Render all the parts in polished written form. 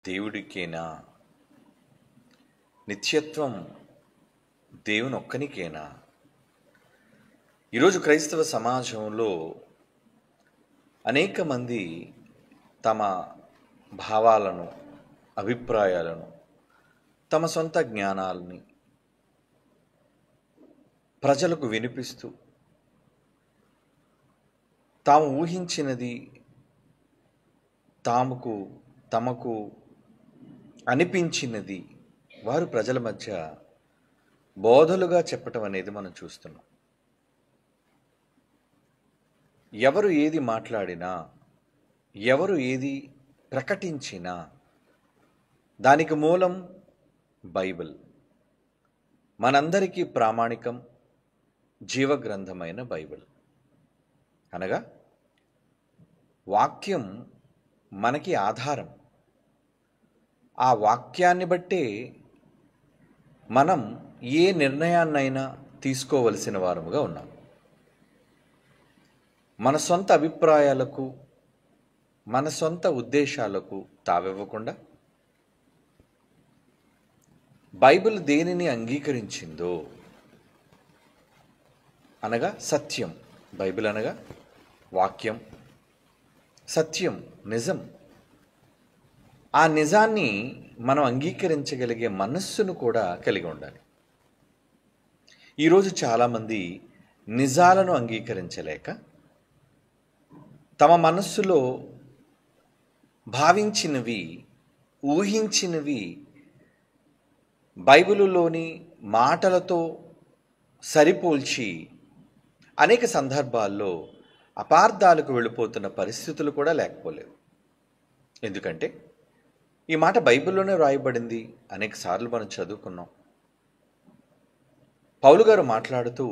దేవుడికేనా? నిత్యత్వం దేవుని ఒక్కనికేనా? ఈరోజు క్రైస్తవ సమాజంలో అనేక మంది తమ భావాలను, అభిప్రాయాలను, తమ సొంత జ్ఞానాలని ప్రజలకు వినిపిస్తూ తాము ఊహించినది తమకు అనిపించినది వారు ప్రజల మధ్య బోధలుగా చెప్పటం అనేది మనం చూస్తున్నాం. ఎవరు ఏది మాట్లాడినా, ఎవరు ఏది ప్రకటించినా దానికి మూలం బైబిల్, మనందరికీ ప్రామాణికం, జీవగ్రంథమైన బైబిల్. అనగా వాక్యం మనకి ఆధారం. ఆ వాక్యాన్ని బట్టే మనం ఏ నిర్ణయాన్నైనా తీసుకోవలసిన వారముగా ఉన్నాం. మన సొంత అభిప్రాయాలకు, మన సొంత ఉద్దేశాలకు తావివ్వకుండా బైబిల్ దేనిని అంగీకరించిందో, అనగా సత్యం, బైబిల్ అనగా వాక్యం, సత్యం, నిజం. ఆ నిజాన్ని మనం అంగీకరించగలిగే మనస్సును కూడా కలిగి ఉండాలి. ఈరోజు చాలామంది నిజాలను అంగీకరించలేక తమ మనస్సులో భావించినవి, ఊహించినవి బైబిలులోని మాటలతో సరిపోల్చి అనేక సందర్భాల్లో అపార్థాలకు వెళ్ళిపోతున్న పరిస్థితులు కూడా లేకపోలేవు. ఎందుకంటే ఈ మాట బైబిల్లోనే రాయబడింది, అనేక సార్లు మనం చదువుకున్నాం. పౌలు గారు మాట్లాడుతూ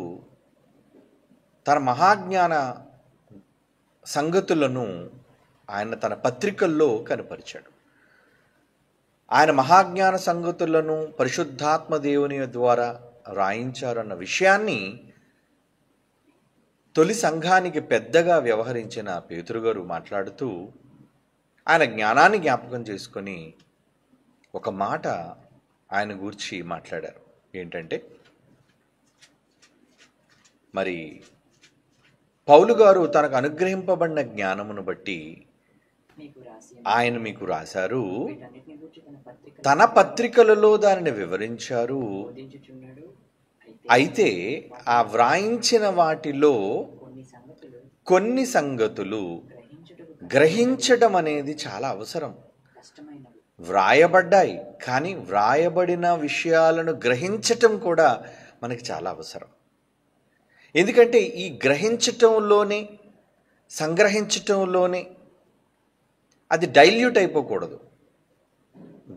తన మహాజ్ఞాన సంగతులను ఆయన తన పత్రికల్లో కనపరిచాడు. ఆయన మహాజ్ఞాన సంగతులను పరిశుద్ధాత్మ దేవుని ద్వారా రాయించారన్న విషయాన్ని తొలి సంఘానికి పెద్దగా వ్యవహరించిన పేతురు గారు మాట్లాడుతూ ఆయన జ్ఞానాన్ని జ్ఞాపకం చేసుకొని ఒక మాట ఆయన గూర్చి మాట్లాడారు. ఏంటంటే, మరి పౌలు గారు తనకు అనుగ్రహింపబడిన జ్ఞానమును బట్టి ఆయన మీకు రాశారు, తన పత్రికలలో దానిని వివరించారు. అయితే ఆ వ్రాయించిన వాటిలో కొన్ని సంగతులు గ్రహించడం అనేది చాలా అవసరం. వ్రాయబడ్డాయి, కానీ వ్రాయబడిన విషయాలను గ్రహించటం కూడా మనకి చాలా అవసరం. ఎందుకంటే ఈ గ్రహించటంలోనే, సంగ్రహించటంలోనే అది డైల్యూట్ అయిపోకూడదు.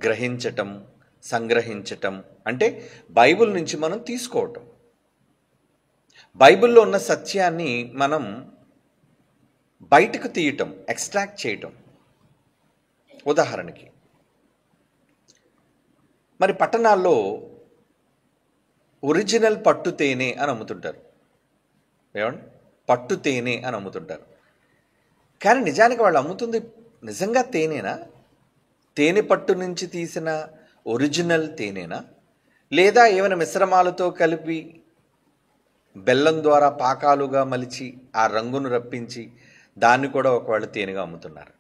గ్రహించటం, సంగ్రహించటం అంటే బైబిల్ నుంచి మనం తీసుకోవటం, బైబిల్లో ఉన్న సత్యాన్ని మనం బయటకు తీయటం, ఎక్స్ట్రాక్ట్ చేయటం. ఉదాహరణకి మరి పట్టణాల్లో ఒరిజినల్ పట్టు తేనె అని అమ్ముతుంటారు. ఏమండి, పట్టు తేనె అని అమ్ముతుంటారు. కానీ నిజానికి వాళ్ళు అమ్ముతుంది నిజంగా తేనెనా? తేనె పట్టు నుంచి తీసిన ఒరిజినల్ తేనెనా? లేదా ఏమైనా మిశ్రమాలతో కలిపి బెల్లం ద్వారా పాకాలుగా మలిచి ఆ రంగును రప్పించి దాన్ని కూడా ఒకవేళ తేనెగా అమ్ముతున్నారు.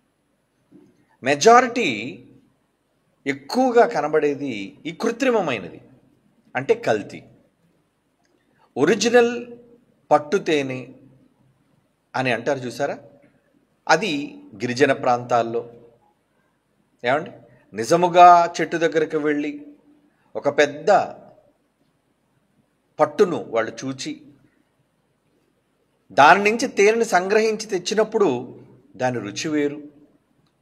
మెజారిటీ ఎక్కువగా కనబడేది ఈ కృత్రిమమైనది, అంటే కల్తీ. ఒరిజినల్ పట్టు తేనె అని అంటారు చూసారా, అది గిరిజన ప్రాంతాల్లో, ఏమండి, నిజముగా చెట్టు దగ్గరకు వెళ్ళి ఒక పెద్ద పట్టును వాళ్ళు చూచి దాని నుంచి తేనెని సంగ్రహించి తెచ్చినప్పుడు దాని రుచి వేరు,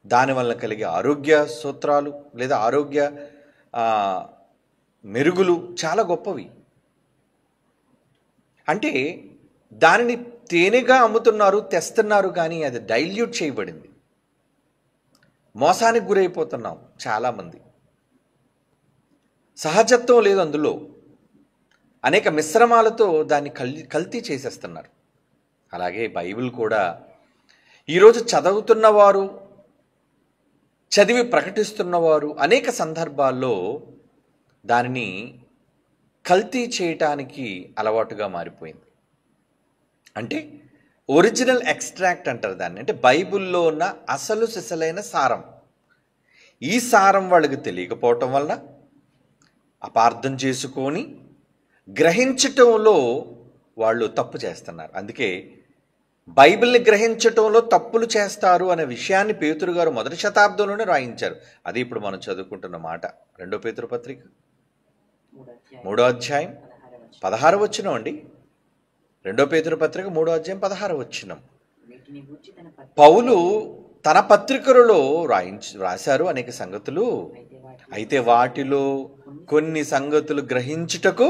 దానివల్ల కలిగే ఆరోగ్య సూత్రాలు లేదా ఆరోగ్య మెరుగులు చాలా గొప్పవి. అంటే దానిని తేనెగా అమ్ముతున్నారు, తెస్తున్నారు, కానీ అది డైల్యూట్ చేయబడింది. మోసానికి గురైపోతున్నాం చాలామంది. సహజత్వం లేదు అందులో, అనేక మిశ్రమాలతో దాన్ని కల్తీ చేసేస్తున్నారు. అలాగే బైబిల్ కూడా ఈరోజు చదువుతున్నవారు చదివి ప్రకటిస్తున్నవారు అనేక సందర్భాల్లో దానిని కల్తీ చేయటానికి అలవాటుగా మారిపోయింది. అంటే ఒరిజినల్ ఎక్స్ట్రాక్ట్ అంటారు దాన్ని. అంటే బైబిల్లో ఉన్న అసలు సిసలైన సారం. ఈ సారం వాళ్ళకి తెలియకపోవటం వలన అపార్థం చేసుకొని గ్రహించటంలో వాళ్ళు తప్పు చేస్తున్నారు. అందుకే బైబిల్ని గ్రహించటంలో తప్పులు చేస్తారు అనే విషయాన్ని పేతురు గారు మొదటి శతాబ్దంలోనే రాయించారు. అది ఇప్పుడు మనం చదువుకుంటున్న మాట. 2 పేతురు పత్రిక 3వ అధ్యాయం 16వ వచనం అండి. 2 పేతురు పత్రిక 3వ అధ్యాయం 16వ వచనం. పౌలు తన పత్రికలలో రాశారు అనేక సంగతులు. అయితే వాటిలో కొన్ని సంగతులు గ్రహించుటకు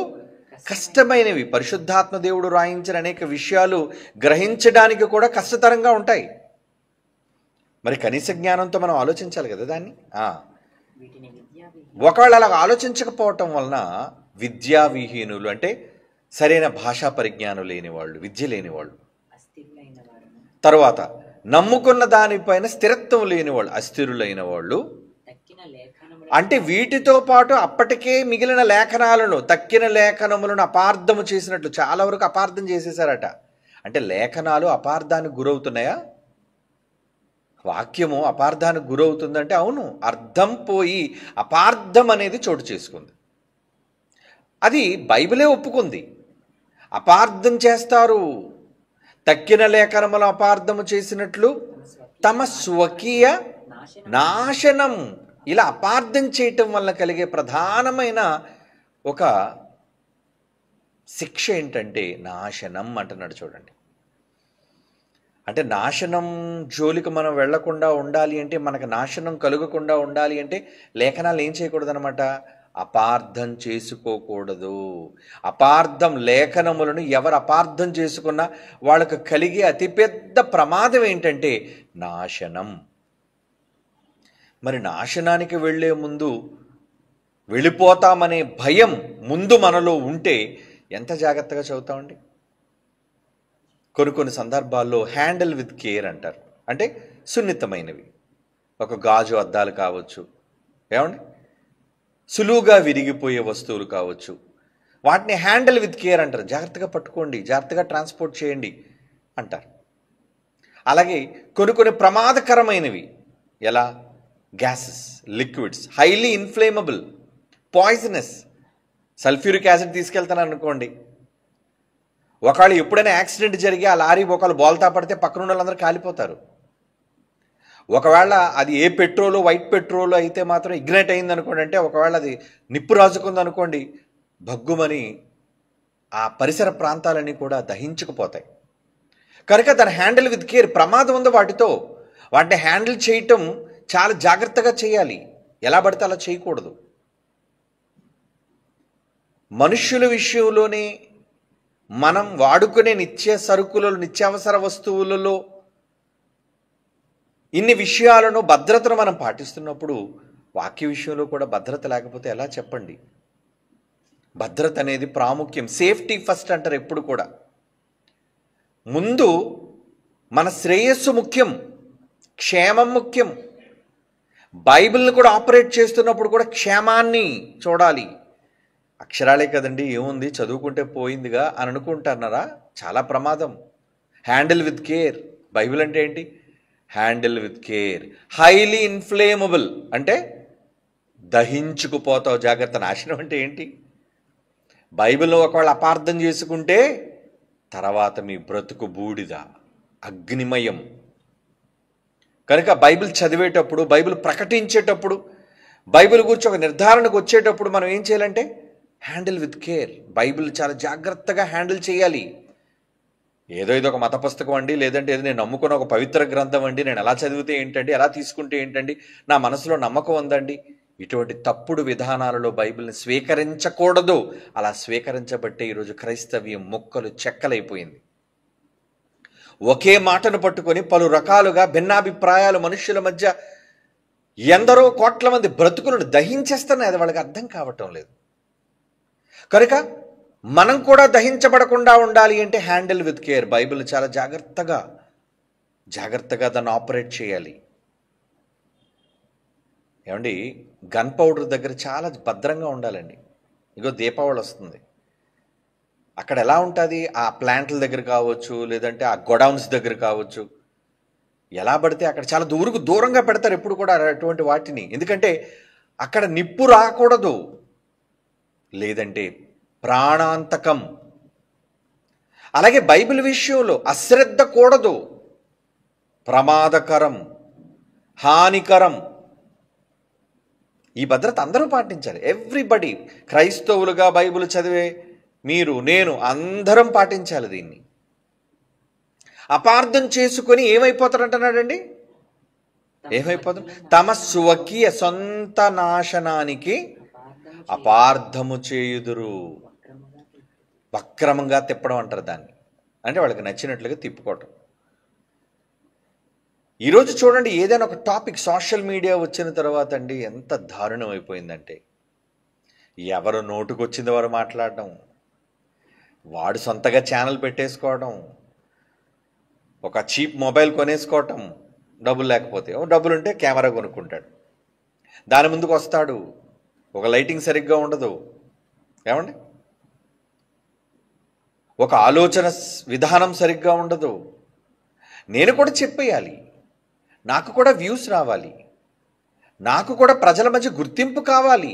కష్టమైనవి. పరిశుద్ధాత్మ దేవుడు రాయించిన అనేక విషయాలు గ్రహించడానికి కూడా కష్టతరంగా ఉంటాయి. మరి కనీస జ్ఞానంతో మనం ఆలోచించాలి కదా దాన్ని. ఒకవేళ అలా ఆలోచించకపోవటం వలన విద్యావిహీనులు, అంటే సరైన భాషా పరిజ్ఞానం లేని వాళ్ళు, విద్య లేని వాళ్ళు, తర్వాత నమ్ముకున్న దానిపైన స్థిరత్వం లేని వాళ్ళు, అస్థిరులైన వాళ్ళు, అంటే వీటితో పాటు అప్పటికే మిగిలిన లేఖనాలను, తక్కిన లేఖనములను అపార్థము చేసినట్లు చాలా వరకు అపార్థం చేసేసారట. అంటే లేఖనాలు అపార్థానికి గురవుతున్నాయా? వాక్యము అపార్థానికి గురవుతుందంటే అవును, అర్థం పోయి అపార్థం అనేది చోటు చేసుకుంది. అది బైబిలే ఒప్పుకుంది. అపార్థం చేస్తారు. తక్కిన లేఖనములు అపార్థము చేసినట్లు తమ స్వకీయ నాశనం. ఇలా అపార్థం చేయటం వల్ల కలిగే ప్రధానమైన ఒక శిక్ష ఏంటంటే నాశనం అంటున్నాడు. చూడండి, అంటే నాశనం జోలికి మనం వెళ్లకుండా ఉండాలి అంటే, మనకు నాశనం కలుగకుండా ఉండాలి అంటే లేఖనాలు ఏం చేయకూడదు అనమాట? అపార్థం చేసుకోకూడదు. అపార్థం, లేఖనములను ఎవరు అపార్థం చేసుకున్నా వాళ్ళకు కలిగే అతిపెద్ద ప్రమాదం ఏంటంటే నాశనం. మరి నాశనానికి వెళ్ళే ముందు, వెళ్ళిపోతామనే భయం ముందు మనలో ఉంటే ఎంత జాగ్రత్తగా చదువుతామండి. కొన్ని సందర్భాల్లో హ్యాండిల్ విత్ కేర్ అంటారు. అంటే సున్నితమైనవి, ఒక గాజు అద్దాలు కావచ్చు, ఏమండి, సులువుగా విరిగిపోయే వస్తువులు కావచ్చు, వాటిని హ్యాండిల్ విత్ కేర్ అంటారు. జాగ్రత్తగా పట్టుకోండి, జాగ్రత్తగా ట్రాన్స్పోర్ట్ చేయండి అంటారు. అలాగే కొన్ని ప్రమాదకరమైనవి, ఎలా gases, liquids, highly inflammable, poisonous. Sulphuric acid తీసుకెళ్తాను అనుకోండి, ఒకవేళ ఎప్పుడైనా యాక్సిడెంట్ జరిగి ఆ లారీ ఒకళ్ళు బోల్తా పడితే పక్కన ఉన్న వాళ్ళందరూ కాలిపోతారు. ఒకవేళ అది ఏ పెట్రోలు, వైట్ పెట్రోలు అయితే మాత్రం ఇగ్నైట్ అయింది అనుకోండి, అంటే ఒకవేళ అది నిప్పు రాజుకుంది అనుకోండి, భగ్గుమని ఆ పరిసర ప్రాంతాలన్నీ కూడా దహించుకుపోతాయి. కనుక దాన్ని హ్యాండిల్ విత్ కేర్. ప్రమాదం ఉంది వాటితో. వాటిని హ్యాండిల్ చేయటం చాలా జాగ్రత్తగా చేయాలి. ఎలా పడితే అలా చేయకూడదు. మనుష్యుల విషయంలోనే మనం వాడుకునే నిత్య సరుకులలో, నిత్యావసర వస్తువులలో ఇన్ని విషయాలను, భద్రతను మనం పాటిస్తున్నప్పుడు వాక్య విషయంలో కూడా భద్రత లేకపోతే ఎలా చెప్పండి? భద్రత అనేది ప్రాముఖ్యం. సేఫ్టీ ఫస్ట్ అంటారు ఎప్పుడు కూడా. ముందు మన శ్రేయస్సు ముఖ్యం, క్షేమం ముఖ్యం. బైబిల్ని కూడా ఆపరేట్ చేస్తున్నప్పుడు కూడా క్షేమాన్ని చూడాలి. అక్షరాలే కదండి, ఏముంది చదువుకుంటే పోయిందిగా అని అనుకుంటున్నారా? చాలా ప్రమాదం. Handle with care. బైబిల్ అంటే ఏంటి? Handle with care. Highly inflammable అంటే దహించుకుపోతావు, జాగ్రత్త. నాశనం అంటే ఏంటి? బైబిల్లో ఒకవేళ అపార్థం చేసుకుంటే తర్వాత మీ బ్రతుకు బూడిద, అగ్నిమయం. కనుక బైబిల్ చదివేటప్పుడు, బైబిల్ ప్రకటించేటప్పుడు, బైబిల్ గురించి ఒక నిర్ధారణకు వచ్చేటప్పుడు మనం ఏం చేయాలంటే హ్యాండిల్ విత్ కేర్. బైబిల్ చాలా జాగ్రత్తగా హ్యాండిల్ చేయాలి. ఏదో ఇది ఒక మత పుస్తకం అండి, లేదంటే ఏదో నేను నమ్ముకున్న ఒక పవిత్ర గ్రంథం అండి, నేను ఎలా చదివితే ఏంటండి, ఎలా తీసుకుంటే ఏంటండి, నా మనసులో నమ్మకం ఉందండి, ఇటువంటి తప్పుడు విధానాలలో బైబిల్ని స్వీకరించకూడదు. అలా స్వీకరించబట్టే ఈరోజు క్రైస్తవ్యం ముక్కలు చెక్కలైపోయింది. ఒకే మాటను పట్టుకొని పలు రకాలుగా భిన్నాభిప్రాయాలు మనుష్యుల మధ్య ఎందరో కోట్ల మంది బ్రతుకులను దహించేస్తున్నాయి. అది వాళ్ళకి అర్థం కావటం లేదు. కనుక మనం కూడా దహించబడకుండా ఉండాలి అంటే హ్యాండిల్ విత్ కేర్. బైబిల్ చాలా జాగ్రత్తగా దాన్ని ఆపరేట్ చేయాలి. ఏమండి, గన్ పౌడర్ దగ్గర చాలా భద్రంగా ఉండాలండి. ఇగో దీపావళి వస్తుంది, అక్కడ ఎలా ఉంటుంది, ఆ ప్లాంట్ల దగ్గర కావచ్చు, లేదంటే ఆ గొడౌన్స్ దగ్గర కావచ్చు, ఎలా పడితే అక్కడ చాలా దూరంగా పెడతారు ఎప్పుడు కూడా అటువంటి వాటిని. ఎందుకంటే అక్కడ నిప్పు రాకూడదు, లేదంటే ప్రాణాంతకం. అలాగే బైబిల్ విషయంలో అశ్రద్ధ కూడదు, ప్రమాదకరం, హానికరం. ఈ భద్రత అందరూ పాటించాలి. ఎవ్రీబడి, క్రైస్తవులుగా బైబిల్ చదివే మీరు, నేను, అందరం పాటించాలి దీన్ని. అపార్థం చేసుకొని ఏమైపోతారంటున్నాడండి? ఏమైపోతాం? తమ స్వకీయ సొంత నాశనానికి అపార్థము చేయుదురు. వక్రమంగా తిప్పడం అంటారు దాన్ని. అంటే వాళ్ళకి నచ్చినట్లుగా తిప్పుకోవటం. ఈరోజు చూడండి, ఏదైనా ఒక టాపిక్ సోషల్ మీడియా వచ్చిన తర్వాత అండి ఎంత దారుణం అయిపోయిందంటే, ఎవరు నోటుకొచ్చింది వారు మాట్లాడడం, వాడు సొంతగా ఛానల్ పెట్టేసుకోవడం, ఒక చీప్ మొబైల్ కొనేసుకోవటం, డబ్బులు లేకపోతే, డబ్బులుంటే కెమెరా కొనుక్కుంటాడు, దాని ముందుకు వస్తాడు, ఒక లైటింగ్ సరిగ్గా ఉండదు, ఏమండి, ఒక ఆలోచన విధానం సరిగ్గా ఉండదు. నేను కూడా చెప్పేయాలి, నాకు కూడా వ్యూస్ రావాలి, నాకు కూడా ప్రజల మధ్య గుర్తింపు కావాలి.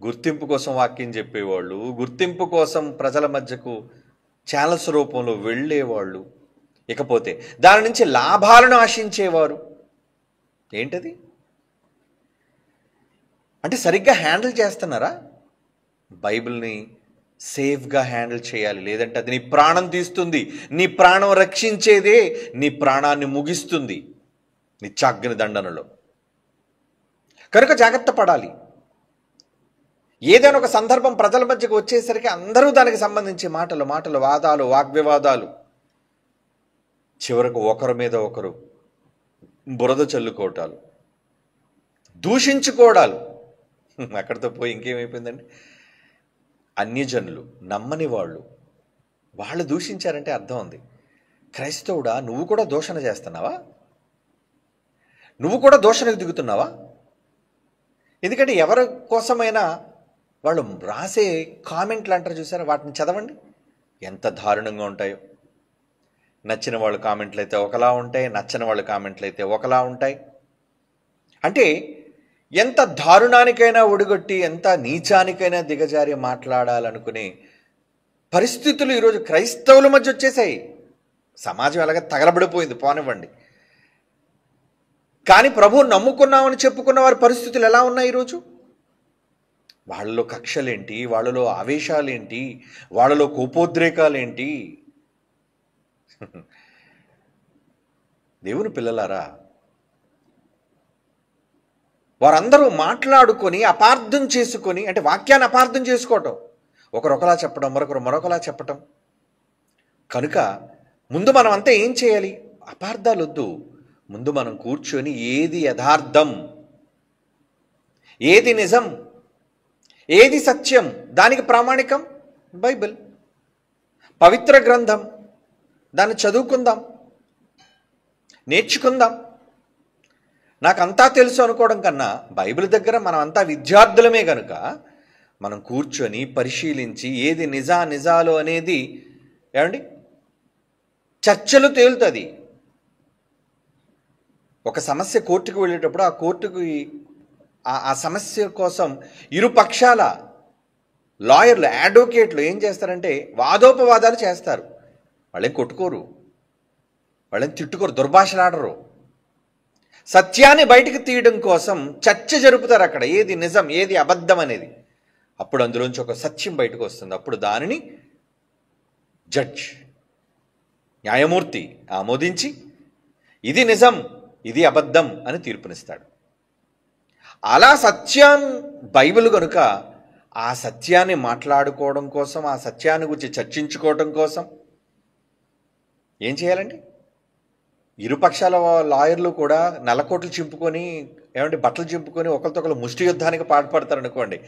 గుర్తింపు కోసం వాక్యం చెప్పేవాళ్ళు, గుర్తింపు కోసం ప్రజల మధ్యకు ఛానల్స్ రూపంలో వెళ్ళేవాళ్ళు, ఇకపోతే దాని నుంచి లాభాలను ఆశించేవారు. ఏంటది అంటే సరిగ్గా హ్యాండిల్ చేస్తున్నారా? బైబిల్ని సేఫ్గా హ్యాండిల్ చేయాలి, లేదంటే అది నీ ప్రాణం తీస్తుంది. నీ ప్రాణం రక్షించేదే నీ ప్రాణాన్ని ముగిస్తుంది నిత్యాగ్ని దండనలో. కనుక జాగ్రత్త పడాలి. ఏదైనా ఒక సందర్భం ప్రజల మధ్యకు వచ్చేసరికి అందరూ దానికి సంబంధించి మాటలు, వాదాలు, వాగ్వివాదాలు, చివరకు ఒకరి మీద ఒకరు బురద చల్లుకోవటాలు, దూషించుకోవడాలు. అక్కడితో పోయి ఇంకేమైపోయిందండి, అన్యజనులు, నమ్మని వాళ్ళు దూషించారంటే అర్థం ఉంది, క్రైస్తవుడా నువ్వు కూడా దూషణ చేస్తున్నావా? నువ్వు కూడా దూషణకు దిగుతున్నావా? ఎందుకంటే ఎవరి కోసమైనా వాళ్ళు రాసే కామెంట్లు అంటారు చూసారా, వాటిని చదవండి, ఎంత దారుణంగా ఉంటాయో. నచ్చిన వాళ్ళ కామెంట్లు అయితే ఒకలా ఉంటాయి, నచ్చని వాళ్ళ కామెంట్లు అయితే ఒకలా ఉంటాయి. అంటే ఎంత దారుణానికైనా ఒడిగొట్టి, ఎంత నీచానికైనా దిగజారి మాట్లాడాలనుకునే పరిస్థితులు ఈరోజు క్రైస్తవుల మధ్య వచ్చేసాయి. సమాజం ఎలాగ తగలబడిపోయింది పోనివ్వండి, కానీ ప్రభువు నమ్ముకున్నామని చెప్పుకున్న వారి పరిస్థితులు ఎలా ఉన్నాయి ఈరోజు? వాళ్ళలో కక్షలేంటి, వాళ్ళలో ఆవేశాలేంటి, వాళ్ళలో కోపోద్రేకాలేంటి? దేవుని పిల్లలారా, వారందరూ మాట్లాడుకొని అపార్థం చేసుకొని, అంటే వాక్యాన్ని అపార్థం చేసుకోవటం, ఒకరొకలా చెప్పడం, మరొకలా చెప్పటం. కనుక ముందు మనం అంతా ఏం చేయాలి? అపార్థాలు వద్దు. ముందు మనం కూర్చొని ఏది యథార్థం, ఏది నిజం, ఏది సత్యం, దానికి ప్రామాణికం బైబిల్, పవిత్ర గ్రంథం, దాన్ని చదువుకుందాం, నేర్చుకుందాం. నాకంతా తెలుసు అనుకోవడం కన్నా బైబిల్ దగ్గర మనం అంతా విద్యార్థులమే కనుక మనం కూర్చొని పరిశీలించి ఏది నిజాలు అనేది ఏమండి చర్చలు తేలుతుంది. ఒక సమస్య కోర్టుకు వెళ్ళేటప్పుడు ఆ కోర్టుకు ఆ సమస్య కోసం ఇరు పక్షాల లాయర్లు, అడ్వకేట్లు ఏం చేస్తారంటే వాదోపవాదాలు చేస్తారు. వాళ్ళేం కొట్టుకోరు, వాళ్ళేం తిట్టుకోరు, దుర్భాషలాడరు. సత్యాన్ని బయటికి తీయడం కోసం చర్చ జరుపుతారు అక్కడ, ఏది నిజం ఏది అబద్ధం అనేది. అప్పుడు అందులోంచి ఒక సత్యం బయటకు వస్తుంది. అప్పుడు దానిని జడ్జ్, న్యాయమూర్తి ఆమోదించి ఇది నిజం ఇది అబద్ధం అని తీర్పునిస్తాడు. అలా సత్యం బైబిల్ కనుక ఆ సత్యాన్ని మాట్లాడుకోవడం కోసం, ఆ సత్యాన్ని గురించి చర్చించుకోవడం కోసం ఏం చేయాలండి? ఇరుపక్షాల లాయర్లు కూడా నల్లకోట్లు చింపుకొని, ఏమంటే బట్టలు చింపుకొని ఒకరితో ముష్టి యుద్ధానికి పాటుపడతారు అనుకోండి.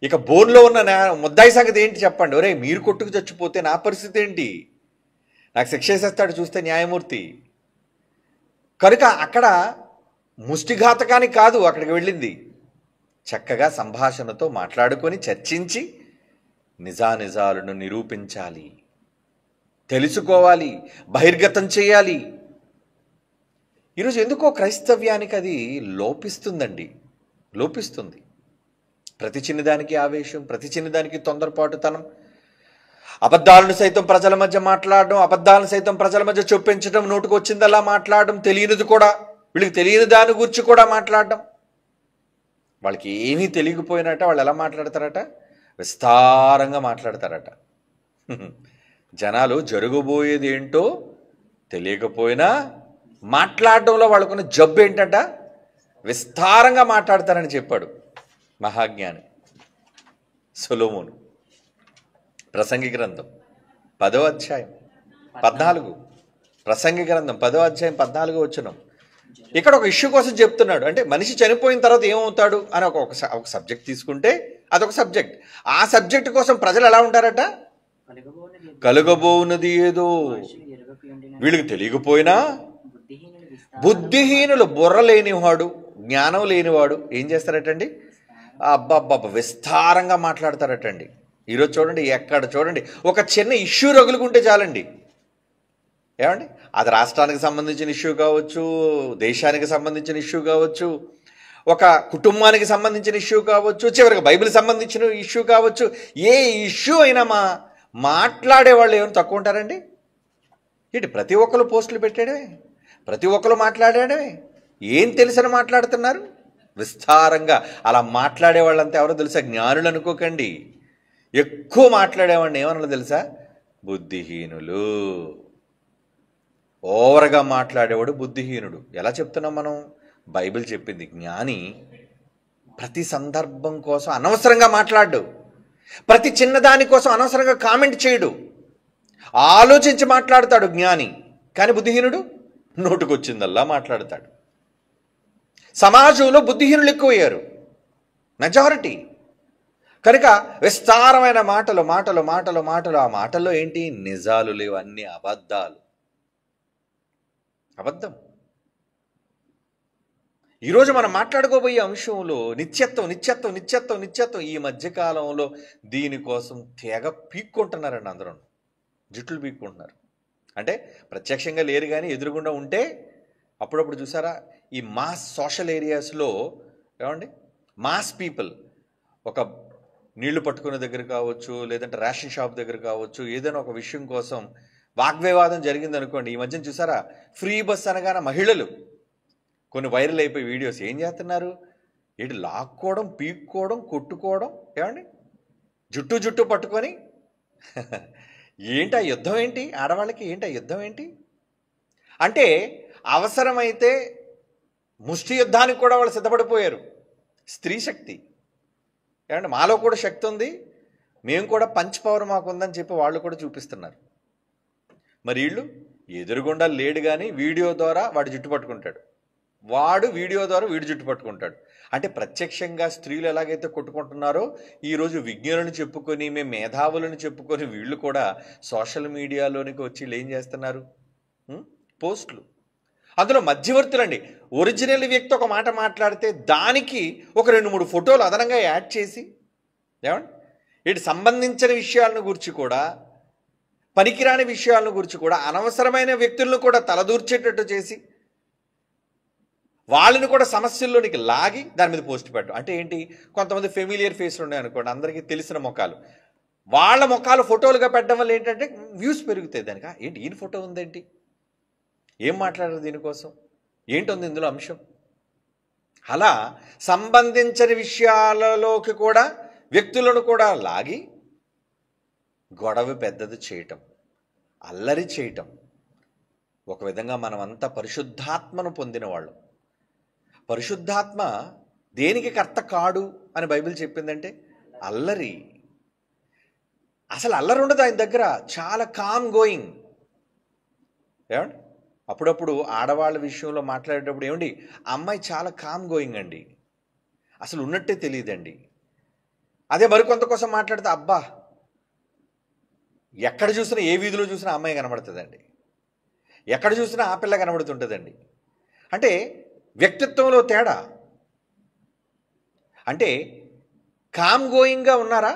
ఇక బోన్లో ఉన్న ముద్దాయి సంగతి ఏంటి చెప్పండి? ఒరే మీరు కొట్టుకు చచ్చిపోతే నా పరిస్థితి ఏంటి? నాకు శిక్ష వేసేస్తాడు చూస్తే న్యాయమూర్తి. కనుక అక్కడ ముష్టిఘాతకానికి కాదు అక్కడికి వెళ్ళింది. చక్కగా సంభాషణతో మాట్లాడుకొని చర్చించి నిజానిజాలను నిరూపించాలి, తెలుసుకోవాలి, బహిర్గతం చేయాలి. ఈరోజు ఎందుకో క్రైస్తవ్యానికి అది లోపిస్తుంది. ప్రతి చిన్నదానికి ఆవేశం, ప్రతి చిన్నదానికి తొందరపాటుతనం, అబద్ధాలను సైతం ప్రజల మధ్య మాట్లాడడం, అబద్ధాలను సైతం ప్రజల మధ్య చొప్పించడం, నోటుకు వచ్చిందలా మాట్లాడడం, తెలియనిది కూడా వీళ్ళకి తెలియని దాని గురించి కూడా మాట్లాడడం. వాళ్ళకి ఏమీ తెలియకపోయినట్ట వాళ్ళు ఎలా మాట్లాడతారట? విస్తారంగా మాట్లాడతారట. జనాలు జరగబోయేది ఏంటో తెలియకపోయినా మాట్లాడడంలో వాళ్ళకున్న జబ్బు ఏంటంట? విస్తారంగా మాట్లాడతారని చెప్పాడు మహాజ్ఞాని సొలొమోను. ప్రసంగి గ్రంథం 10వ అధ్యాయం 14. ప్రసంగి గ్రంథం 10వ అధ్యాయం 14 వచనం. ఇక్కడ ఒక ఇష్యూ కోసం చెప్తున్నాడు. అంటే మనిషి చనిపోయిన తర్వాత ఏమవుతాడు అని ఒక సబ్జెక్ట్ తీసుకుంటే అదొక సబ్జెక్ట్. ఆ సబ్జెక్ట్ కోసం ప్రజలు ఎలా ఉంటారట? కలుగబోవున్నది ఏదో వీళ్ళకి తెలియకపోయినా బుద్ధిహీనులు, బుర్ర లేనివాడు, జ్ఞానం లేనివాడు ఏం చేస్తారటండి? అబ్బబ్బబ్బ విస్తారంగా మాట్లాడతారటండి. ఈరోజు చూడండి, ఎక్కడ చూడండి ఒక చిన్న ఇష్యూ రగులుకుంటే చాలండి. ఏమండి, అది రాష్ట్రానికి సంబంధించిన ఇష్యూ కావచ్చు, దేశానికి సంబంధించిన ఇష్యూ కావచ్చు, ఒక కుటుంబానికి సంబంధించిన ఇష్యూ కావచ్చు, చివరికి బైబిల్ సంబంధించిన ఇష్యూ కావచ్చు. ఏ ఇష్యూ అయినా మాట్లాడే వాళ్ళు ఏమైనా తక్కువ ఉంటారండి? ఏంటి ప్రతి ఒక్కరు పోస్టులు పెట్టాడే, ప్రతి ఒక్కరు మాట్లాడాడే, ఏం తెలిసిన మాట్లాడుతున్నారు విస్తారంగా. అలా మాట్లాడే వాళ్ళంతా ఎవరో తెలుసా? జ్ఞానులు అనుకోకండి. ఎక్కువ మాట్లాడేవాడిని ఏమన్నా తెలుసా? బుద్ధిహీనులు. ఓవర్గా మాట్లాడేవాడు బుద్ధిహీనుడు. ఎలా చెప్తున్నాం మనం? బైబిల్ చెప్పింది. జ్ఞాని ప్రతి సందర్భం కోసం అనవసరంగా మాట్లాడు, ప్రతి చిన్నదాని కోసం అనవసరంగా కామెంట్ చేయడు, ఆలోచించి మాట్లాడతాడు జ్ఞాని. కానీ బుద్ధిహీనుడు నోటుకొచ్చిందల్లా మాట్లాడతాడు. సమాజంలో బుద్ధిహీనులు ఎక్కువయ్యారు, మెజారిటీ. కనుక విస్తారమైన మాటలు. ఆ మాటల్లో ఏంటి? నిజాలు లేవు, అన్ని అబద్ధం. ఈరోజు మనం మాట్లాడుకోబోయే అంశంలో నిత్యత్వం. ఈ మధ్యకాలంలో దీనికోసం తెగ పీక్కుంటున్నారండి. అందరూ జుట్లు పీక్కుంటున్నారు. అంటే ప్రత్యక్షంగా లేరు కానీ ఎదురుగుండా ఉంటే అప్పుడప్పుడు చూసారా, ఈ మాస్ సోషల్ ఏరియాస్లో ఏమండి, మాస్ పీపుల్ ఒక నీళ్లు పట్టుకునే దగ్గర కావచ్చు, లేదంటే రేషన్ షాప్ దగ్గర కావచ్చు, ఏదైనా ఒక విషయం కోసం వాగ్వివాదం జరిగింది అనుకోండి. ఈ మధ్యన చూసారా, ఫ్రీ బస్ అనగానే మహిళలు కొన్ని వైరల్ అయిపోయి వీడియోస్ ఏం చేస్తున్నారు? ఏంటి లాక్కోవడం, పీక్కోవడం, కొట్టుకోవడం. ఏమండి, జుట్టు పట్టుకొని ఏంటి ఆ యుద్ధం? ఏంటి ఆడవాళ్ళకి? ఏంటి ఆ యుద్ధం? ఏంటి అంటే అవసరమైతే ముష్టి యుద్ధానికి కూడా వాళ్ళు సిద్ధపడిపోయారు. స్త్రీ శక్తి. ఏమంటే మాలో కూడా శక్తి ఉంది, మేము కూడా పంచ్ పవర్ మాకు ఉందని చెప్పి వాళ్ళు కూడా చూపిస్తున్నారు. మరి వీళ్ళు ఎదురుగుండా లేడు కానీ వీడియో ద్వారా వాడు జుట్టు పట్టుకుంటాడు, వాడు వీడియో ద్వారా వీడు జుట్టు పట్టుకుంటాడు. అంటే ప్రత్యక్షంగా స్త్రీలు ఎలాగైతే కొట్టుకుంటున్నారో ఈరోజు విజ్ఞానులను చెప్పుకొని, మేము మేధావులను చెప్పుకొని వీళ్ళు కూడా సోషల్ మీడియాలోనికి వచ్చి వీళ్ళు ఏం చేస్తున్నారు? పోస్టులు. అందులో మధ్యవర్తులండి. ఒరిజినల్ వ్యక్తి ఒక మాట మాట్లాడితే దానికి ఒక 2-3 ఫోటోలు అదనంగా యాడ్ చేసి, ఏమండి, వీటి సంబంధించిన విషయాలను గురించి కూడా, పనికిరాని విషయాలను గురించి కూడా, అనవసరమైన వ్యక్తులను కూడా తలదూర్చేటట్టు చేసి వాళ్ళని కూడా సమస్యల్లోనికి లాగి దాని మీద పోస్ట్ పెట్టడం. అంటే ఏంటి? కొంతమంది ఫెమిలియర్ ఫేస్లు ఉన్నాయనుకోండి, అందరికీ తెలిసిన ముఖాలు, వాళ్ళ ముఖాలు ఫోటోలుగా పెట్టడం వల్ల ఏంటంటే వ్యూస్ పెరుగుతాయి. దానికి ఏంటి ఈయన ఫోటో ఉందేంటి, ఏం మాట్లాడారు దీనికోసం, ఏంటుంది ఇందులో అంశం? అలా సంబంధించిన విషయాలలోకి కూడా వ్యక్తులను కూడా లాగి గొడవ పెద్దది చేయటం, అల్లరి చేయటం. ఒక విధంగా మనమంతా పరిశుద్ధాత్మను పొందిన వాళ్ళు. పరిశుద్ధాత్మ దేనికి కర్త కాడు అని బైబిల్ చెప్పిందంటే అల్లరి. అసలు అల్లరి ఉండదు ఆయన దగ్గర. చాలా కామ్ గోయింగ్. ఏమండి, అప్పుడప్పుడు ఆడవాళ్ళ విషయంలో మాట్లాడేటప్పుడు ఏమండి, అమ్మాయి చాలా కామ్ గోయింగ్ అండి, అసలు ఉన్నట్టే తెలియదండి. అదే మరికొంత కోసం మాట్లాడితే అబ్బా ఎక్కడ చూసినా, ఏ వీధిలో చూసినా అమ్మాయి కనబడుతుందండి, ఎక్కడ చూసినా ఆ పిల్ల కనబడుతుంటుందండి. అంటే వ్యక్తిత్వంలో తేడా. అంటే కామ్ గోయింగ్గా ఉన్నారా?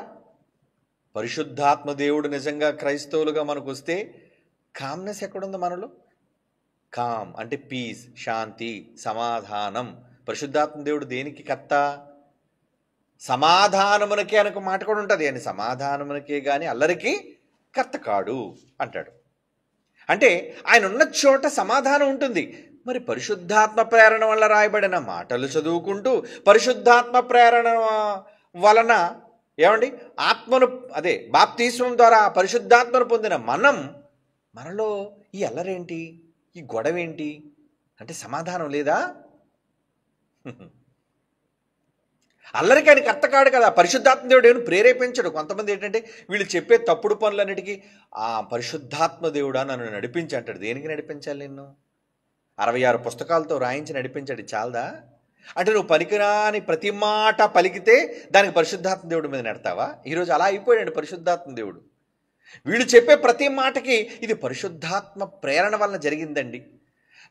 పరిశుద్ధాత్మ దేవుడు నిజంగా క్రైస్తవులుగా మనకు వస్తే కామ్నెస్ ఎక్కడుంది మనలో? కామ్ అంటే పీస్, శాంతి, సమాధానం. పరిశుద్ధాత్మ దేవుడు దేనికి కర్త? సమాధానమునకే అనొక మాట కూడా ఉంటుంది. అని సమాధానమునకే కానీ అల్లరికి కర్త కాడు అంటాడు. అంటే ఆయన ఉన్న చోట సమాధానం ఉంటుంది. మరి పరిశుద్ధాత్మ ప్రేరణ వల్ల రాయబడిన మాటలు చదువుకుంటూ పరిశుద్ధాత్మ ప్రేరణ వలన ఏమండి ఆత్మను బాప్తిస్మం ద్వారా పరిశుద్ధాత్మను పొందిన మనలో ఈ అల్లరేంటి, ఈ గొడవేంటి అంటే సమాధానం లేదా? అల్లరికి ఆయన కర్త కాడు కదా. పరిశుద్ధాత్మ దేవుడు ఏమైనా ప్రేరేపించడు. కొంతమంది ఏంటంటే వీళ్ళు చెప్పే తప్పుడు పనులన్నిటికీ పరిశుద్ధాత్మ దేవుడా నన్ను నడిపించి అంటాడు. దేనికి నడిపించాలి? నిన్ను 66 పుస్తకాలతో రాయించి నడిపించాడు, చాలదా? అంటే నువ్వు పనికిరాని ప్రతి మాట పలికితే దానికి పరిశుద్ధాత్మ దేవుడి మీద నెడతావా? ఈరోజు అలా అయిపోయాడు పరిశుద్ధాత్మ దేవుడు. వీళ్ళు చెప్పే ప్రతి మాటకి ఇది పరిశుద్ధాత్మ ప్రేరణ వలన జరిగిందండి,